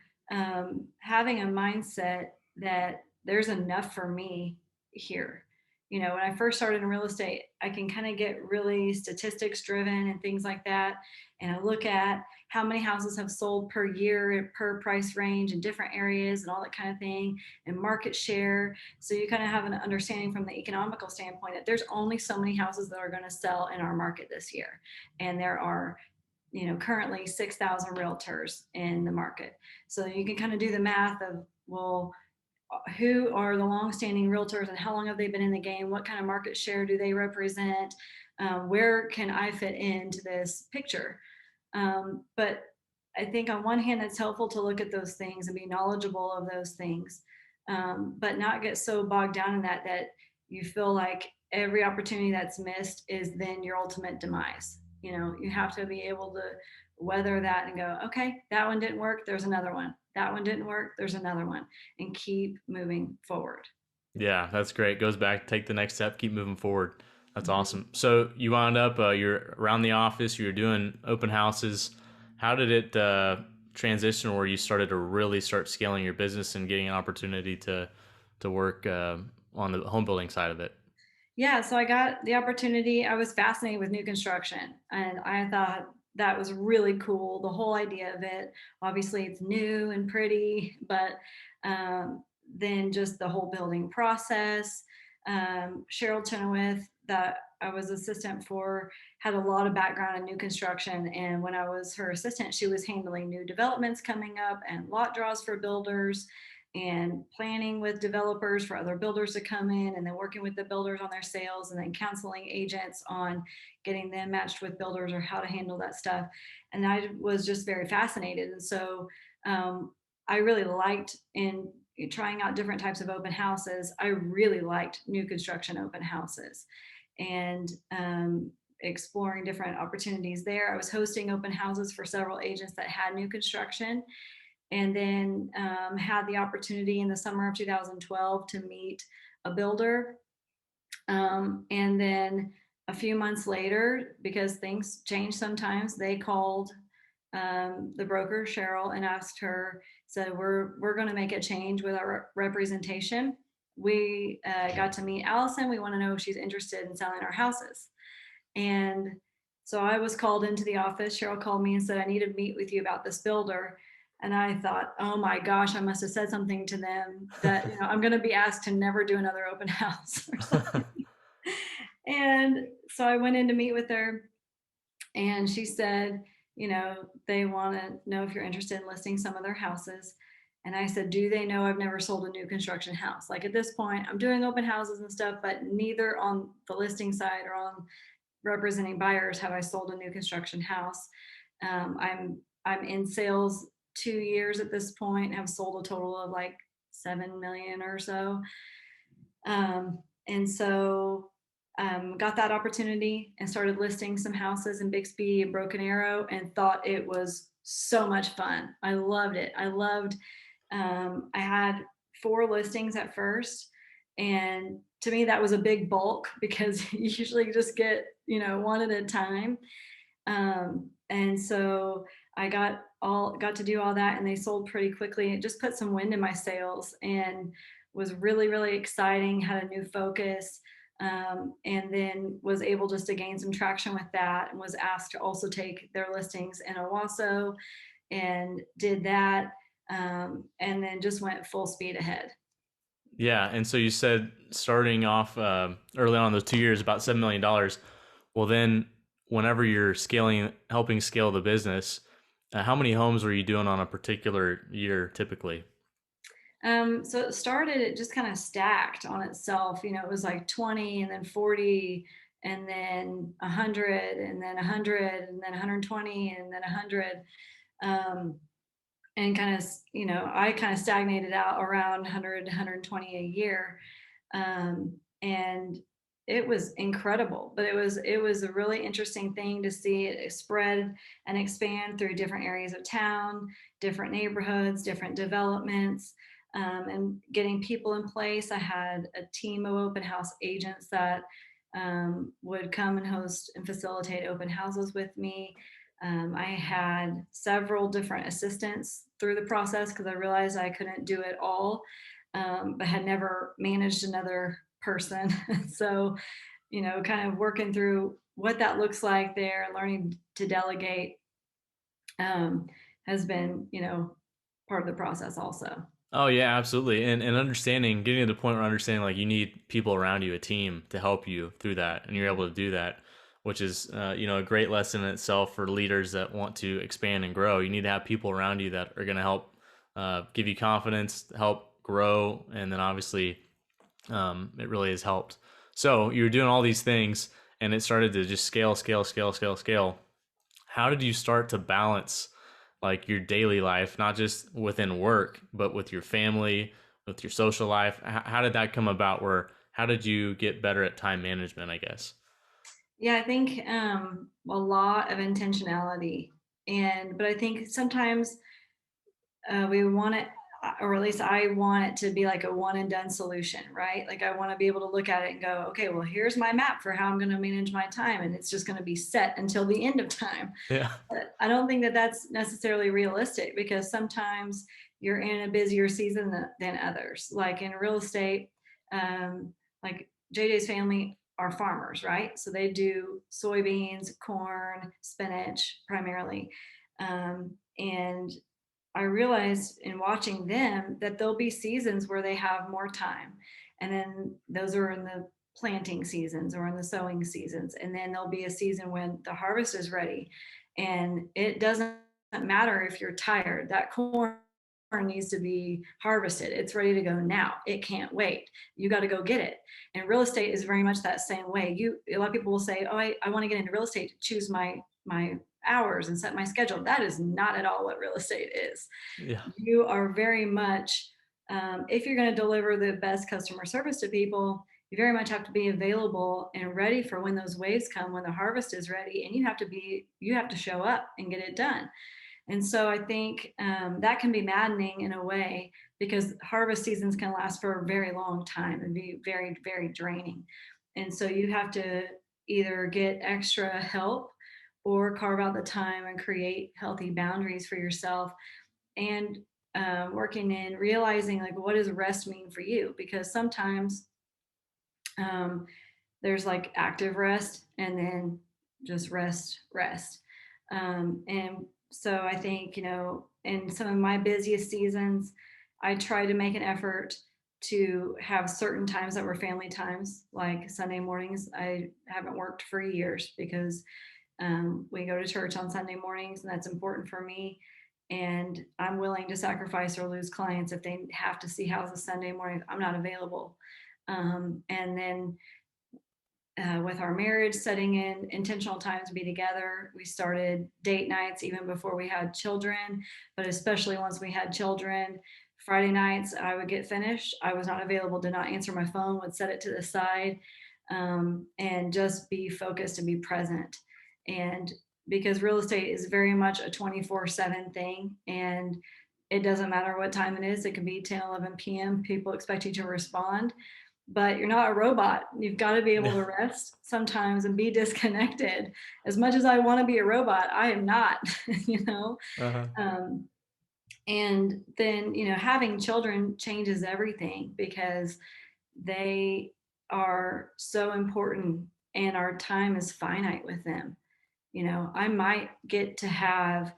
having a mindset that there's enough for me here. When I first started in real estate, I can kind of get really statistics driven and things like that. And I look at how many houses have sold per year, per price range in different areas and all that kind of thing, and market share. So you kind of have an understanding from the economical standpoint that there's only so many houses that are going to sell in our market this year. And there are, currently 6,000 realtors in the market. So you can kind of do the math of, well, who are the longstanding realtors and how long have they been in the game? What kind of market share do they represent? Where can I fit into this picture? But I think on one hand, it's helpful to look at those things and be knowledgeable of those things, but not get so bogged down in that you feel like every opportunity that's missed is then your ultimate demise. You have to be able to weather that and go, okay, that one didn't work. There's another one. That one didn't work. There's another one, and keep moving forward. Yeah, that's great. Goes back, take the next step, keep moving forward. That's Mm-hmm. awesome. So you wound up, you're around the office, you were doing open houses. How did it transition where you started to really start scaling your business and getting an opportunity to work on the home building side of it? Yeah, so I got the opportunity. I was fascinated with new construction, and I thought that was really cool. The whole idea of it. Obviously, it's new and pretty, but then just the whole building process. Sheryl Chinowth, that I was assistant for, had a lot of background in new construction, and when I was her assistant, she was handling new developments coming up and lot draws for builders and planning with developers for other builders to come in, and then working with the builders on their sales, and then counseling agents on getting them matched with builders or how to handle that stuff. And I was just very fascinated. And so I really liked in trying out different types of open houses. I really liked new construction open houses, and exploring different opportunities there. I was hosting open houses for several agents that had new construction, and then had the opportunity in the summer of 2012 to meet a builder. And then a few months later, because things change sometimes, they called the broker Sheryl and asked her, said, we're going to make a change with our representation. We got to meet Allison. We want to know if she's interested in selling our houses. And so I was called into the office. Sheryl called me and said, I need to meet with you about this builder. And I thought, oh my gosh, I must have said something to them that, I'm going to be asked to never do another open house or something. And so I went in to meet with her, and she said, they want to know if you're interested in listing some of their houses. And I said, do they know I've never sold a new construction house? Like, at this point, I'm doing open houses and stuff, but neither on the listing side or on representing buyers have I sold a new construction house. I'm in sales 2 years at this point, have sold a total of like 7 million or so. And so got that opportunity and started listing some houses in Bixby and Broken Arrow, and thought it was so much fun. I loved it. I had 4 listings at first. And to me, that was a big bulk because you usually just get, one at a time. And so I got to do all that, and they sold pretty quickly. It just put some wind in my sails and was really, really exciting, had a new focus. And then was able just to gain some traction with that, and was asked to also take their listings in Owasso, and did that. And then just went full speed ahead. Yeah, and so you said starting off early on in those 2 years, about $7 million. Well, then whenever you're helping scale the business, how many homes were you doing on a particular year typically? So it just kind of stacked on itself. It was like 20 and then 40 and then 100 and then 100 and then 120 and then 100. Um, and I kind of stagnated out around 100, 120 a year. And it was incredible, but it was a really interesting thing to see it spread and expand through different areas of town, different neighborhoods, different developments. And getting people in place. I had a team of open house agents that would come and host and facilitate open houses with me. I had several different assistants through the process because I realized I couldn't do it all, but had never managed another person. So, kind of working through what that looks like there, learning to delegate, um, has been, part of the process also. Oh yeah, absolutely. And understanding, getting to the point where understanding like you need people around you, a team to help you through that, and you're able to do that, which is a great lesson in itself for leaders that want to expand and grow. You need to have people around you that are going to help give you confidence, help grow, and then obviously it really has helped. So you were doing all these things, and it started to just scale, scale, scale, scale, scale. How did you start to balance like your daily life, not just within work, but with your family, with your social life? How did that come about? How did you get better at time management, I guess? Yeah, I think a lot of intentionality, but I think sometimes we want it, or at least I want it to be like a one and done solution, right? Like, I want to be able to look at it and go, okay, well, here's my map for how I'm going to manage my time, and it's just going to be set until the end of time. Yeah. But I don't think that that's necessarily realistic, because sometimes you're in a busier season than others. Like in real estate, like JJ's family are farmers, right? So they do soybeans, corn, spinach primarily. And I realized in watching them that there'll be seasons where they have more time. And then those are in the planting seasons or in the sowing seasons. And then there'll be a season when the harvest is ready. And it doesn't matter if you're tired, that corn needs to be harvested. It's ready to go now. It can't wait. You got to go get it. And real estate is very much that same way. A lot of people will say, oh, I want to get into real estate to choose my hours and set my schedule. That is not at all what real estate is. Yeah. You are very much, if you're going to deliver the best customer service to people, you very much have to be available and ready for when those waves come, when the harvest is ready, and you have to show up and get it done. And so I think that can be maddening in a way, because harvest seasons can last for a very long time and be very, very draining. And so you have to either get extra help or carve out the time and create healthy boundaries for yourself. And working in realizing, like, what does rest mean for you? Because sometimes um, there's like active rest and then just rest. And so I think, in some of my busiest seasons, I try to make an effort to have certain times that were family times, like Sunday mornings. I haven't worked for years because we go to church on Sunday mornings, and that's important for me. And I'm willing to sacrifice or lose clients if they have to see houses Sunday morning. I'm not available. And then with our marriage, setting in intentional time to be together. We started date nights even before we had children, but especially once we had children. Friday nights, I would get finished. I was not available, did not answer my phone, would set it to the side, and just be focused and be present. And because real estate is very much a 24/7 thing, and it doesn't matter what time it is, it can be 10, 11 p.m. People expect you to respond, but you're not a robot. You've got to be able to rest sometimes and be disconnected. As much as I want to be a robot, I am not, you know? Uh-huh. Um, and then, having children changes everything because they are so important and our time is finite with them. I might get to have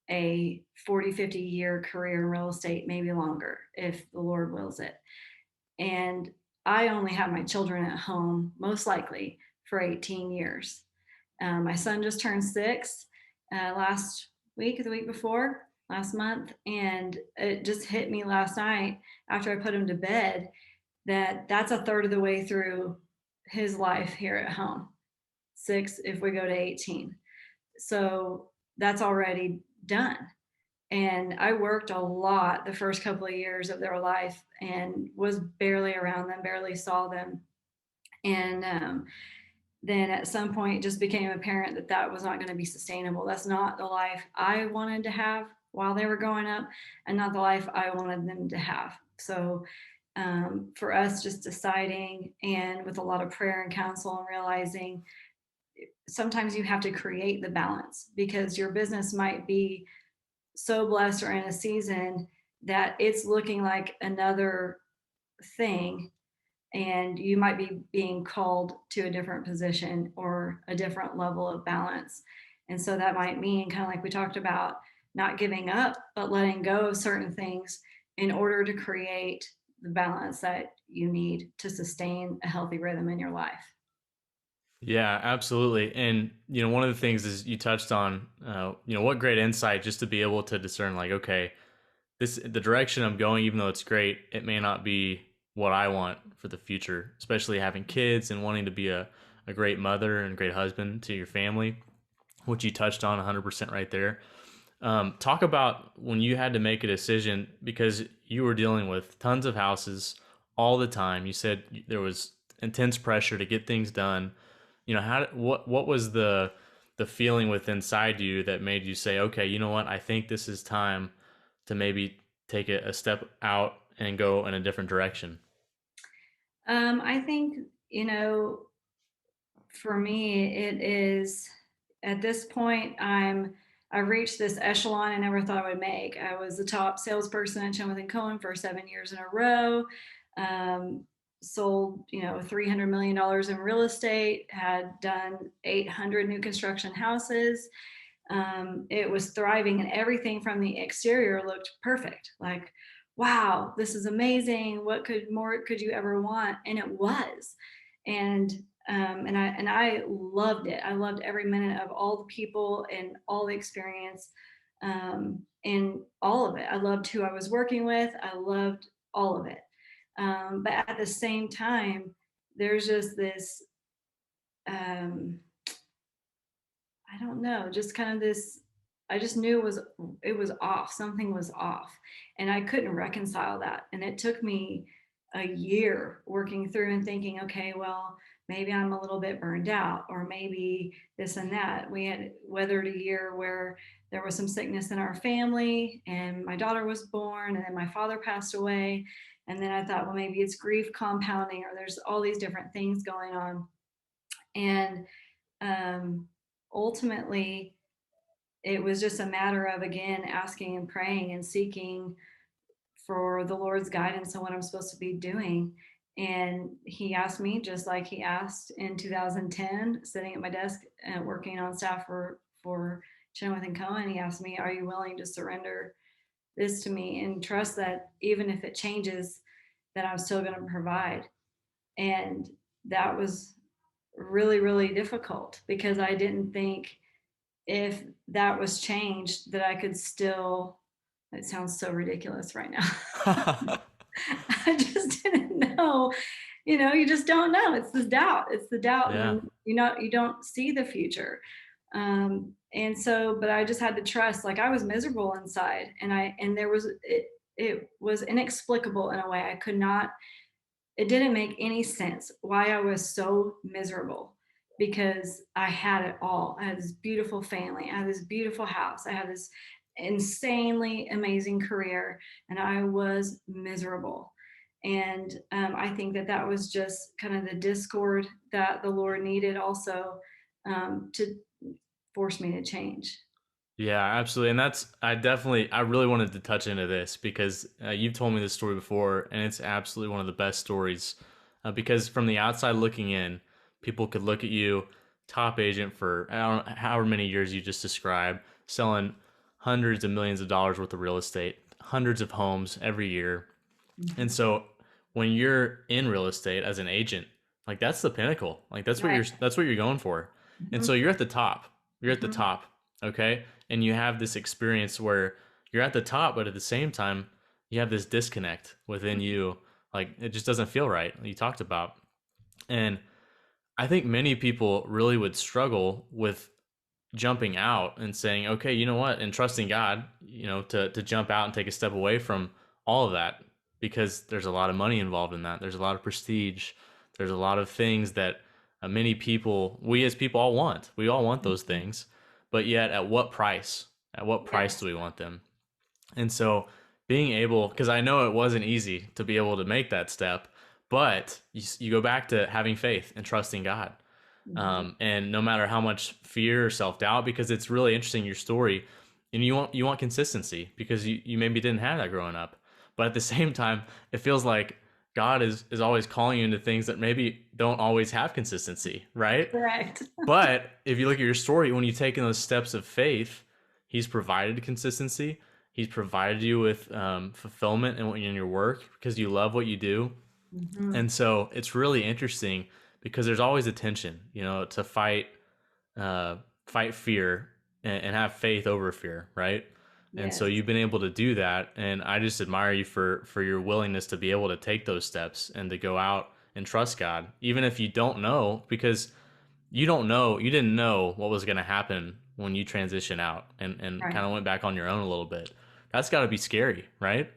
a 40, 50-year career in real estate, maybe longer if the Lord wills it. And I only have my children at home, most likely for 18 years. My son just turned 6 last week, the week before, last month. And it just hit me last night after I put him to bed that that's a third of the way through his life here at home. 6 if we go to 18. So that's already done. And I worked a lot the first couple of years of their life and was barely around them, barely saw them. And then at some point, it just became apparent that that was not going to be sustainable. That's not the life I wanted to have while they were growing up, and not the life I wanted them to have. So for us, just deciding, and with a lot of prayer and counsel, and realizing sometimes you have to create the balance because your business might be so blessed or in a season that it's looking like another thing, and you might be being called to a different position or a different level of balance. And so that might mean, kind of like we talked about, not giving up but letting go of certain things in order to create the balance that you need to sustain a healthy rhythm in your life. Yeah, absolutely. And one of the things is you touched on, what great insight just to be able to discern, like, okay, the direction I'm going, even though it's great, it may not be what I want for the future. Especially having kids and wanting to be a great mother and great husband to your family, which you touched on 100% right there. Talk about when you had to make a decision because you were dealing with tons of houses all the time. You said there was intense pressure to get things done. What was the feeling with inside you that made you say, okay, you know what, I think this is time to maybe take a step out and go in a different direction? I think, for me, it is at this point, I've reached this echelon I never thought I would make. I was the top salesperson at Chinowth Cohen for 7 years in a row. Um, Sold, $300 million in real estate, had done 800 new construction houses. It was thriving, and everything from the exterior looked perfect. Like, wow, this is amazing. What could you ever want? And it was. And I loved it. I loved every minute of all the people and all the experience, and all of it. I loved who I was working with. I loved all of it. But at the same time, there's just this, I don't know, just kind of this, I just knew it was off. Something was off. And I couldn't reconcile that. And it took me a year working through and thinking, okay, well, maybe I'm a little bit burned out, or maybe this and that. We had weathered a year where there was some sickness in our family, and my daughter was born, and then my father passed away. And then I thought, well, maybe it's grief compounding, or there's all these different things going on. And um, ultimately, it was just a matter of, again, asking and praying and seeking for the Lord's guidance on what I'm supposed to be doing. And he asked me, just like he asked in 2010, sitting at my desk and working on staff for Chinowth and Cohen. He asked me, "Are you willing to surrender this to me and trust that even if it changes, that I'm still going to provide. And that was really, really difficult because I didn't think if that was changed that I could still, it sounds so ridiculous right now. I just didn't know, you just don't know. It's the doubt. It's the doubt Yeah. when you don't see the future. And so, but I just had to trust, like I was miserable inside and it was inexplicable in a way. I could not, it didn't make any sense why I was so miserable because I had it all. I had this beautiful family, I had this beautiful house, I had this insanely amazing career, and I was miserable. And I think that that was just kind of the discord that the Lord needed also to force me to change. Yeah, absolutely. And I really wanted to touch into this because you've told me this story before, and it's absolutely one of the best stories. Because from the outside looking in, people could look at you, top agent for I don't know, however many years you just described, selling hundreds of millions of dollars worth of real estate, hundreds of homes every year. And Mhm. so when you're in real estate as an agent, like that's the pinnacle. Like Right. that's what you're going for. And so Mhm. you're at the top. You're at the Mhm. top, okay? And you have this experience where you're at the top, but at the same time, you have this disconnect within you. Like it just doesn't feel right. You talked about. And I think many people really would struggle with jumping out and saying, okay, you know what, and trusting God, to jump out and take a step away from all of that because there's a lot of money involved in that. There's a lot of prestige. There's a lot of things that many people, we as people all want. We all want those Mhm. things, but yet at what price? At what price do Yes. we want them? And so being able, because I know it wasn't easy to be able to make that step, but you go back to having faith and trusting God. Mhm. And no matter how much fear or self doubt, because it's really interesting your story, and you want consistency because you maybe didn't have that growing up, but at the same time, it feels like God is always calling you into things that maybe don't always have consistency, right? Correct. But if you look at your story, when you've taken those steps of faith, He's provided consistency. He's provided you with fulfillment in your work because you love what you do. Mhm. And so it's really interesting because there's always a tension, to uh, fight fear and have faith over fear, right? And so Yes. you've been able to do that, and I just admire you for your willingness to be able to take those steps and to go out and trust God, even if you don't know, because you didn't know what was going to happen when you transition out and Right. kind of went back on your own a little bit. That's got to be scary, right?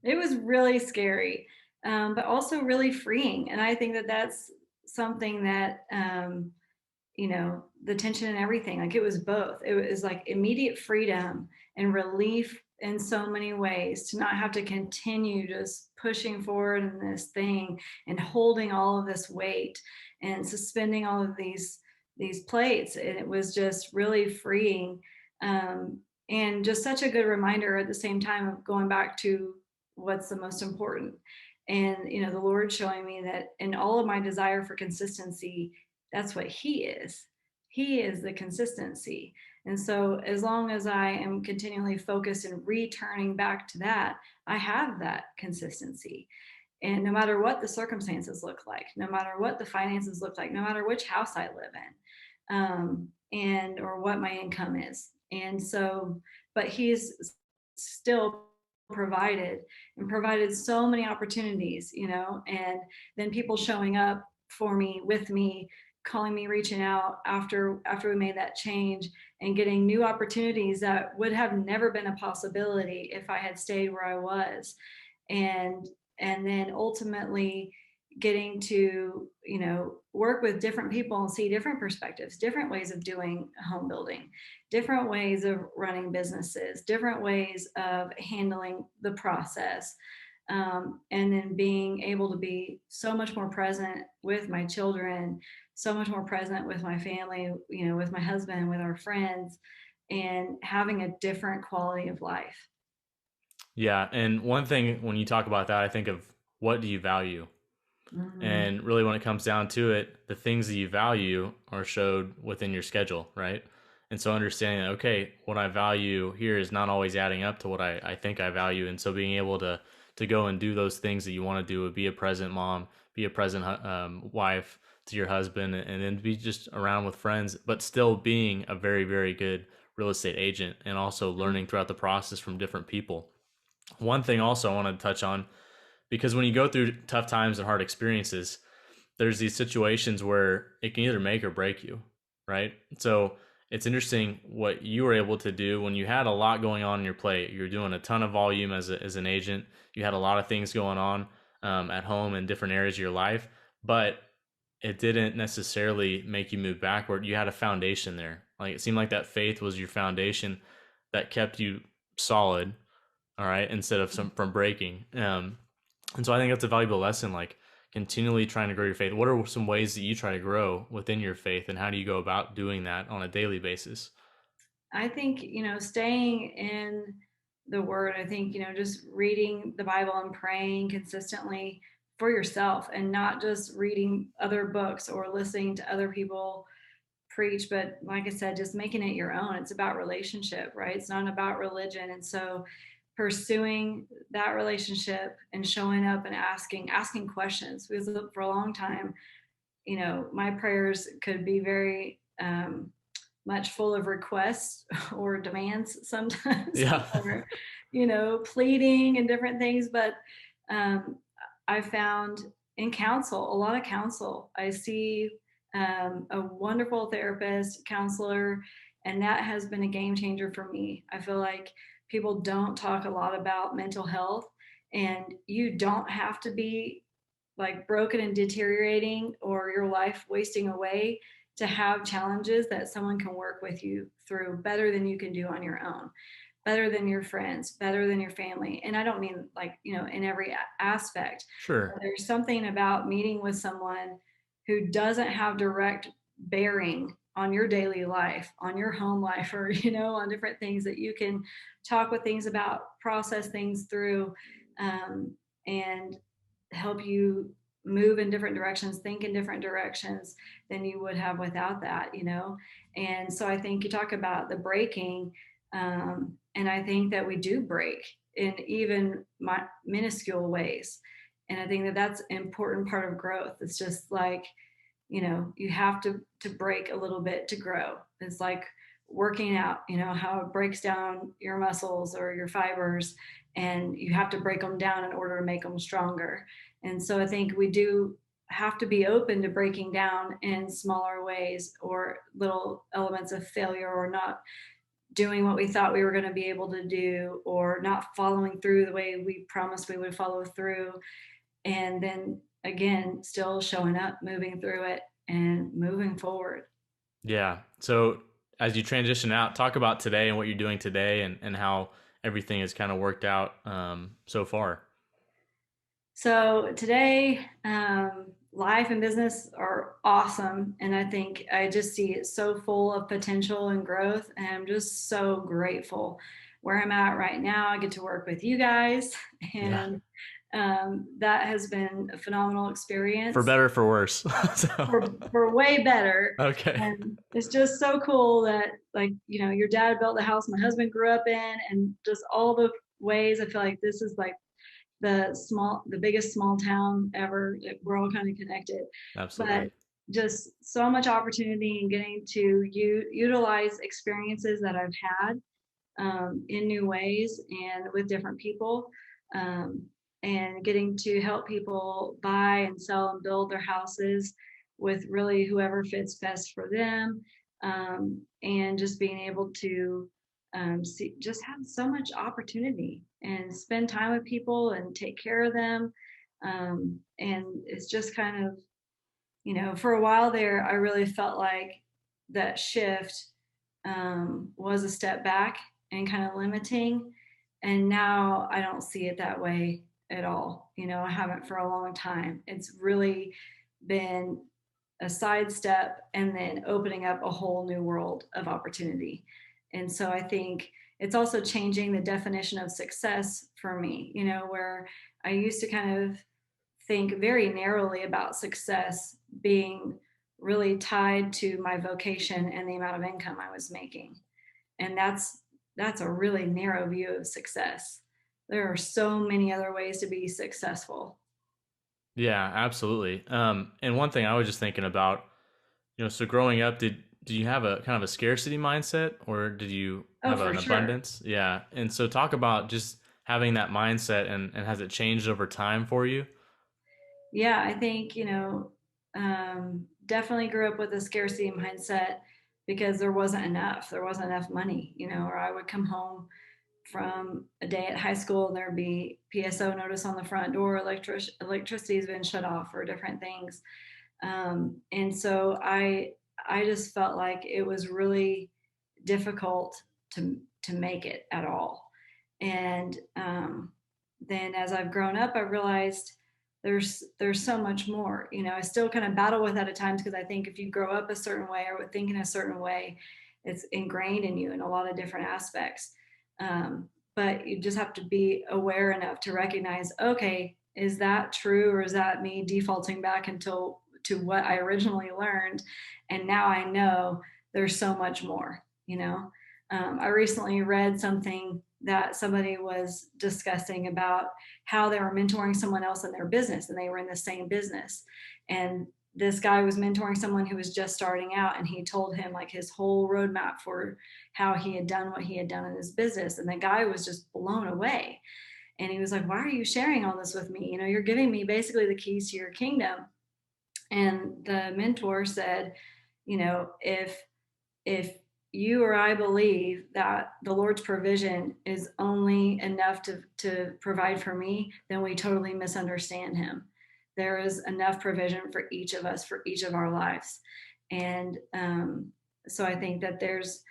It was really scary, but also really freeing. And I think that that's something that, the tension and everything, like it was both. It was like immediate freedom and relief in so many ways to not have to continue just pushing forward in this thing and holding all of this weight and suspending all of these plates. And it was just really freeing. Um, and just such a good reminder at the same time of going back to what's the most important. And, the Lord showing me that in all of my desire for consistency, that's what He is. He is the consistency. And so, as long as I am continually focused and returning back to that, I have that consistency. And no matter what the circumstances look like, no matter what the finances look like, no matter which house I live in, and or what my income is. And so, but He's still provided and provided so many opportunities, and then people showing up for me, with me, calling me, reaching out after we made that change and getting new opportunities that would have never been a possibility if I had stayed where I was. And then ultimately getting to, work with different people and see different perspectives, different ways of doing home building, different ways of running businesses, different ways of handling the process. And then being able to be so much more present with my children, so much more present with my family, with my husband, with our friends, and having a different quality of life. Yeah, and one thing when you talk about that, I think of what do you value? Mhm. And really, when it comes down to it, the things that you value are showed within your schedule, right? And so understanding that, okay, what I value here is not always adding up to what I think I value. And so being able to go and do those things that you want to do, be a present mom, be a present wife to your husband, and then be just around with friends, but still being a very, very good real estate agent and also Mm. learning throughout the process from different people. One thing also I want to touch on, because when you go through tough times and hard experiences, there's these situations where it can either make or break you, right? So it's interesting what you were able to do when you had a lot going on in your plate. You're doing a ton of volume as an agent. You had a lot of things going on at home in different areas of your life, but it didn't necessarily make you move backward. You had a foundation there. Like it seemed like that faith was your foundation that kept you solid, all right, instead of some from breaking. And so I think that's a valuable lesson, like continually trying to grow your faith. What are some ways that you try to grow within your faith, and how do you go about doing that on a daily basis? I think, staying in the word, I think, just reading the Bible and praying consistently for yourself and not just reading other books or listening to other people preach, but like I said, just making it your own. It's about relationship, right? It's not about religion. And so pursuing that relationship and showing up and asking questions, because for a long time, my prayers could be very much full of requests or demands sometimes, Yeah. or pleading and different things. But um, I found in counsel, a lot of counsel. I see a wonderful therapist, counselor, and that has been a game changer for me. I feel like people don't talk a lot about mental health, and you don't have to be like broken and deteriorating or your life wasting away to have challenges that someone can work with you through better than you can do on your own, better than your friends, better than your family. And I don't mean like, in every aspect, Sure. but there's something about meeting with someone who doesn't have direct bearing on your daily life, on your home life, or, on different things that you can talk with things about, process things through, um, and help you move in different directions, think in different directions than you would have without that. And so I think you talk about the breaking, and I think that we do break in even minuscule ways. And I think that that's an important part of growth. It's just like, you have to break a little bit to grow. It's like working out, how it breaks down your muscles or your fibers, and you have to break them down in order to make them stronger. And so I think we do have to be open to breaking down in smaller ways or little elements of failure, or not doing what we thought we were going to be able to do, or not following through the way we promised we would follow through. And then again, still showing up, moving through it, and moving forward. Yeah. So as you transition out, talk about today and what you're doing today, and how everything has kind of worked out so far. So today, life and business are awesome. And I think I just see it so full of potential and growth. And I'm just so grateful where I'm at right now. I get to work with you guys, Yeah. and that has been a phenomenal For experience. better, for worse. So, For way better. okay. And it's just so cool that, like, your dad built the house my husband grew up in, and just all the ways I feel like this is like the biggest small town ever. We're all kind of connected, but Absolutely. just so much opportunity and getting to utilize experiences that I've had, in new ways and with different people, um, and getting to help people buy and sell and build their houses with really whoever fits best for them, and just being able to just have so much opportunity and spend time with people and take care of them. And it's just kind of, for a while there, I really felt like that shift was a step back and kind of limiting. And now I don't see it that way at all. I haven't for a long time. It's really been a sidestep and then opening up a whole new world of opportunity. And so I think it's also changing the definition of success for me, where I used to kind of think very narrowly about success being really tied to my vocation and the amount of income I was making. And that's a really narrow view of success. There are so many other ways to be successful. Yeah, absolutely. And one thing I was just thinking about, so growing up, did you have a kind of a scarcity mindset, or did you Oh, have for an sure. abundance? Yeah. And so talk about just having that mindset, and has it changed over time for you? Yeah, I think, definitely grew up with a scarcity mindset because there wasn't enough. There wasn't enough money, or I would come home from a day at high school and there'd be PSO notice on the front door, electricity's been shut off or different things. And so I just felt like it was really difficult to make it at all. And then as I've grown up, I realized there's so much more. I still kind of battle with that at times because I think if you grow up a certain way or think in a certain way, it's ingrained in you in a lot of different aspects. But you just have to be aware enough to recognize, okay, is that true, or is that me defaulting back until to what I originally learned? And now I know there's so much more, I recently read something that somebody was discussing about how they were mentoring someone else in their business and they were in the same business. And this guy was mentoring someone who was just starting out, and he told him like his whole roadmap for how he had done what he had done in his business. And the guy was just blown away. And he was like, "Why are you sharing all this with me? You're giving me basically the keys to your kingdom." And the mentor said, if you or I believe that the Lord's provision is only enough to provide for me, then we totally misunderstand him. There is enough provision for each of us, for each of our lives. And so I think that there's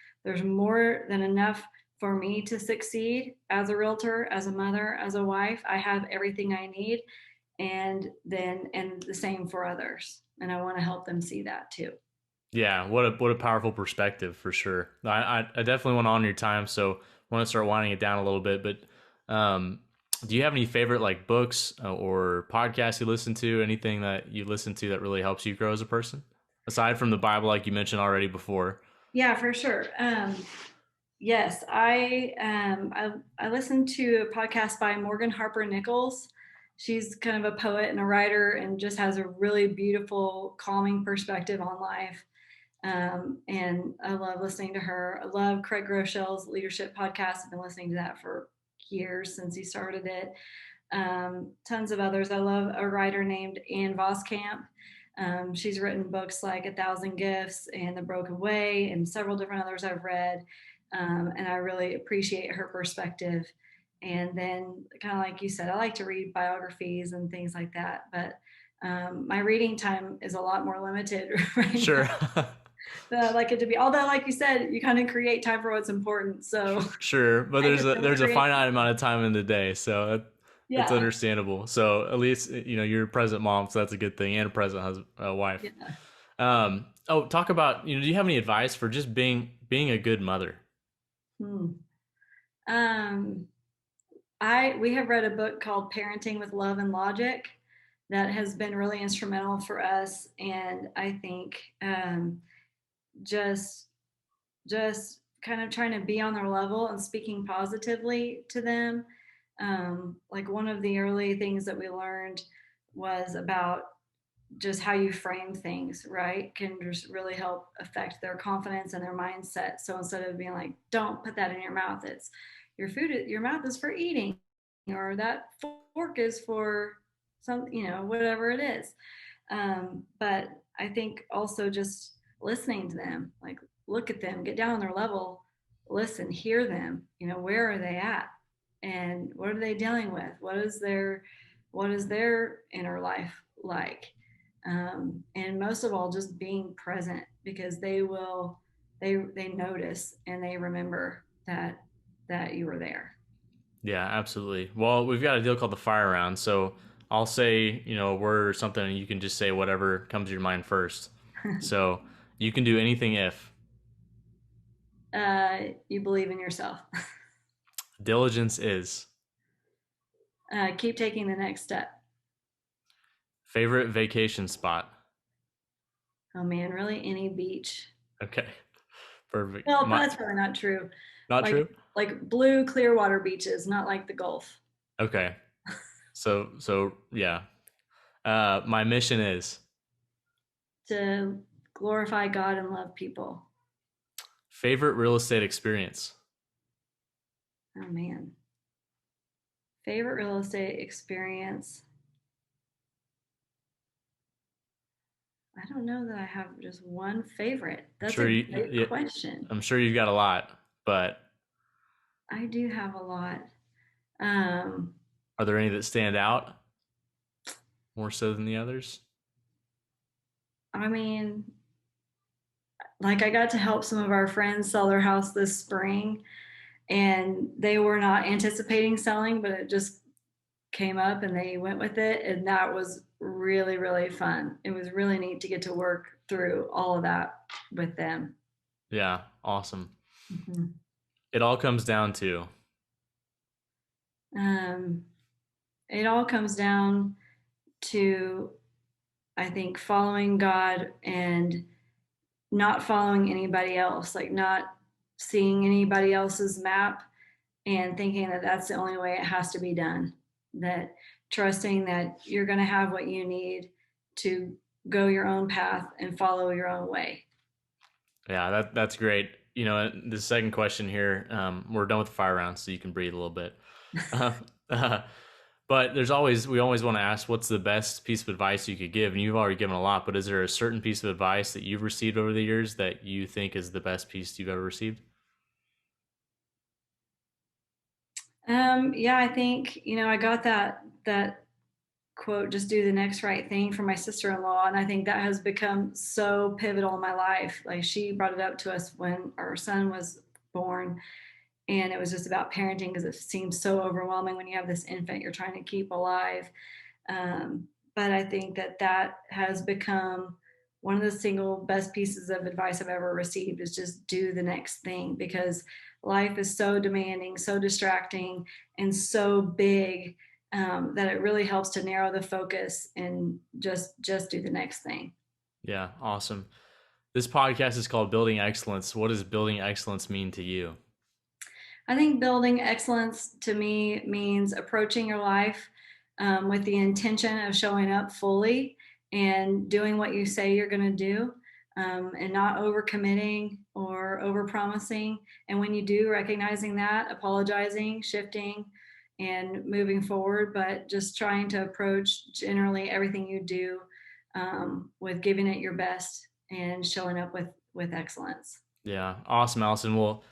more than enough for me to succeed as a realtor, as a mother, as a wife. I have everything I need. And the same for others. And I want to help them see that too. Yeah, what a powerful perspective for sure. I definitely want to honor your time, so I want to start winding it down a little bit. But do you have any favorite like books or podcasts you listen to? Anything that you listen to that really helps you grow as a person, aside from the Bible, like you mentioned already before? Yeah, for sure. Yes, I listened to a podcast by Morgan Harper Nichols. She's kind of a poet and a writer, and just has a really beautiful, calming perspective on life. And I love listening to her. I love Craig Groeschel's leadership podcast. I've been listening to that for years since he started it. Tons of others. I love a writer named Ann Voskamp. She's written books like A Thousand Gifts and The Broken Way, and several different others I've read. And I really appreciate her perspective. And then, kind of like you said, I like to read biographies and things like that. But my reading time is a lot more limited right now Sure. than I'd like it to be. Although, like you said, you kind of create time for what's important. So Sure, but I there's get a to there's a create. finite amount of time in the day, so that's Yeah. understandable. So at least you're a present mom, so that's a good thing, and a present husband, wife. Yeah. Oh, talk about, do you have any advice for just being a good mother? Hmm. Um, we have read a book called Parenting with Love and Logic that has been really instrumental for us, and I think just just kind of trying to be on their level and speaking positively to them. Like one of the early things that we learned was about just how you frame things, right, can just really help affect their confidence and their mindset. So instead of being like, "Don't put that in your mouth," it's your mouth is for eating, or that fork is for some, whatever it is. But I think also just listening to them, like look at them, get down on their level, listen, hear them. Where are they at, and what are they dealing with? What is their inner life like? And most of all, just being present, because they notice and they remember that you were there. Yeah, absolutely. Well, we've got a deal called the fire round, so I'll say, a word or something, and you can just say whatever comes to your mind first. So you can do anything if You believe in yourself. diligence is Keep taking the next step. favorite vacation spot. Oh man, really any beach. Okay, perfect. Well, that's probably not true. Not Like true? like blue clear water beaches, not like the Gulf. Okay. So yeah. My mission is To glorify God and love people. favorite real estate experience. Oh man. Favorite real estate experience. I don't know that I have just one favorite. That's Sure a you great yeah, question. I'm sure you've got a lot, but I do have a lot. Um, are there any that stand out more so than the others? I mean, like I got to help some of our friends sell their house this spring, and they were not anticipating selling, but it just came up and they went with it. And that was really, really fun. It was really neat to get to work through all of that with them. Yeah, awesome. Mhm. It all comes down to Um, it all comes down to, I think, following God and not following anybody else, like not seeing anybody else's map and thinking that that's the only way it has to be done. That trusting that you're going to have what you need to go your own path and follow your own way. yeah, that's great. You know, the second question here, we're done with the fire round, so you can breathe a little bit. Uh, uh, but we always want to ask, what's the best piece of advice you could give? And you've already given a lot, but is there a certain piece of advice that you've received over the years that you think is the best piece you've ever received? Yeah, I think, I got that quote, just do the next right thing, from my sister-in-law. And I think that has become so pivotal in my life. Like, she brought it up to us when our son was born, and it was just about parenting because it seems so overwhelming when you have this infant you're trying to keep alive. But I think that that has become one of the single best pieces of advice I've ever received, is just do the next thing, because life is so demanding, so distracting, and so big, that it really helps to narrow the focus and just do the next thing. Yeah, awesome. This podcast is called Building Excellence. What does building excellence mean to you? I think building excellence to me means approaching your life, with the intention of showing up fully and doing what you say you're going to do, and not overcommitting or overpromising. And when you do, recognizing that, apologizing, shifting, and moving forward, but just trying to approach generally everything you do, with giving it your best and showing up with excellence. Yeah, awesome, Allison. Well,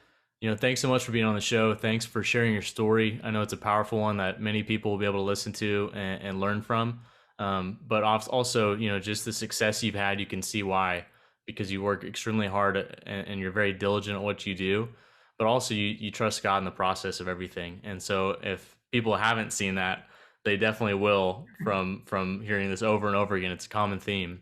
thanks so much for being on the show. Thanks for sharing your story. I know it's a powerful one that many people will be able to listen to and learn from. But also, just the success you've had, you can see why, because you work extremely hard and you're very diligent at what you do. But also, you trust God in the process of everything. And so, if people haven't seen that, they definitely will from hearing this over and over again. It's a common theme.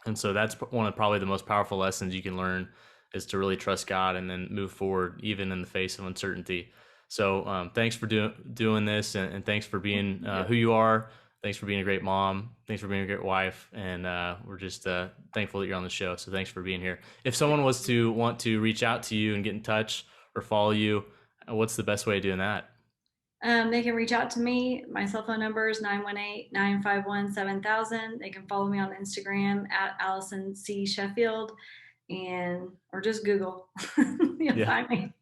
And so that's one of probably the most powerful lessons you can learn, is to really trust God and then move forward even in the face of uncertainty. So thanks for doing this, and thanks for being who you are. Thanks for being a great mom. Thanks for being a great wife. And we're just thankful that you're on the show. So thanks for being here. If someone was to want to reach out to you and get in touch or follow you, what's the best way of doing that? They can reach out to me. My cell phone number is 918-951-7000. They can follow me on Instagram at Allison C. Sheffield, or just Google. You'll Yeah. find me.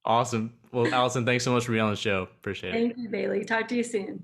Awesome. Well, Allison, thanks so much for being on the show. Appreciate it. Thank you, Bailey. Talk to you soon.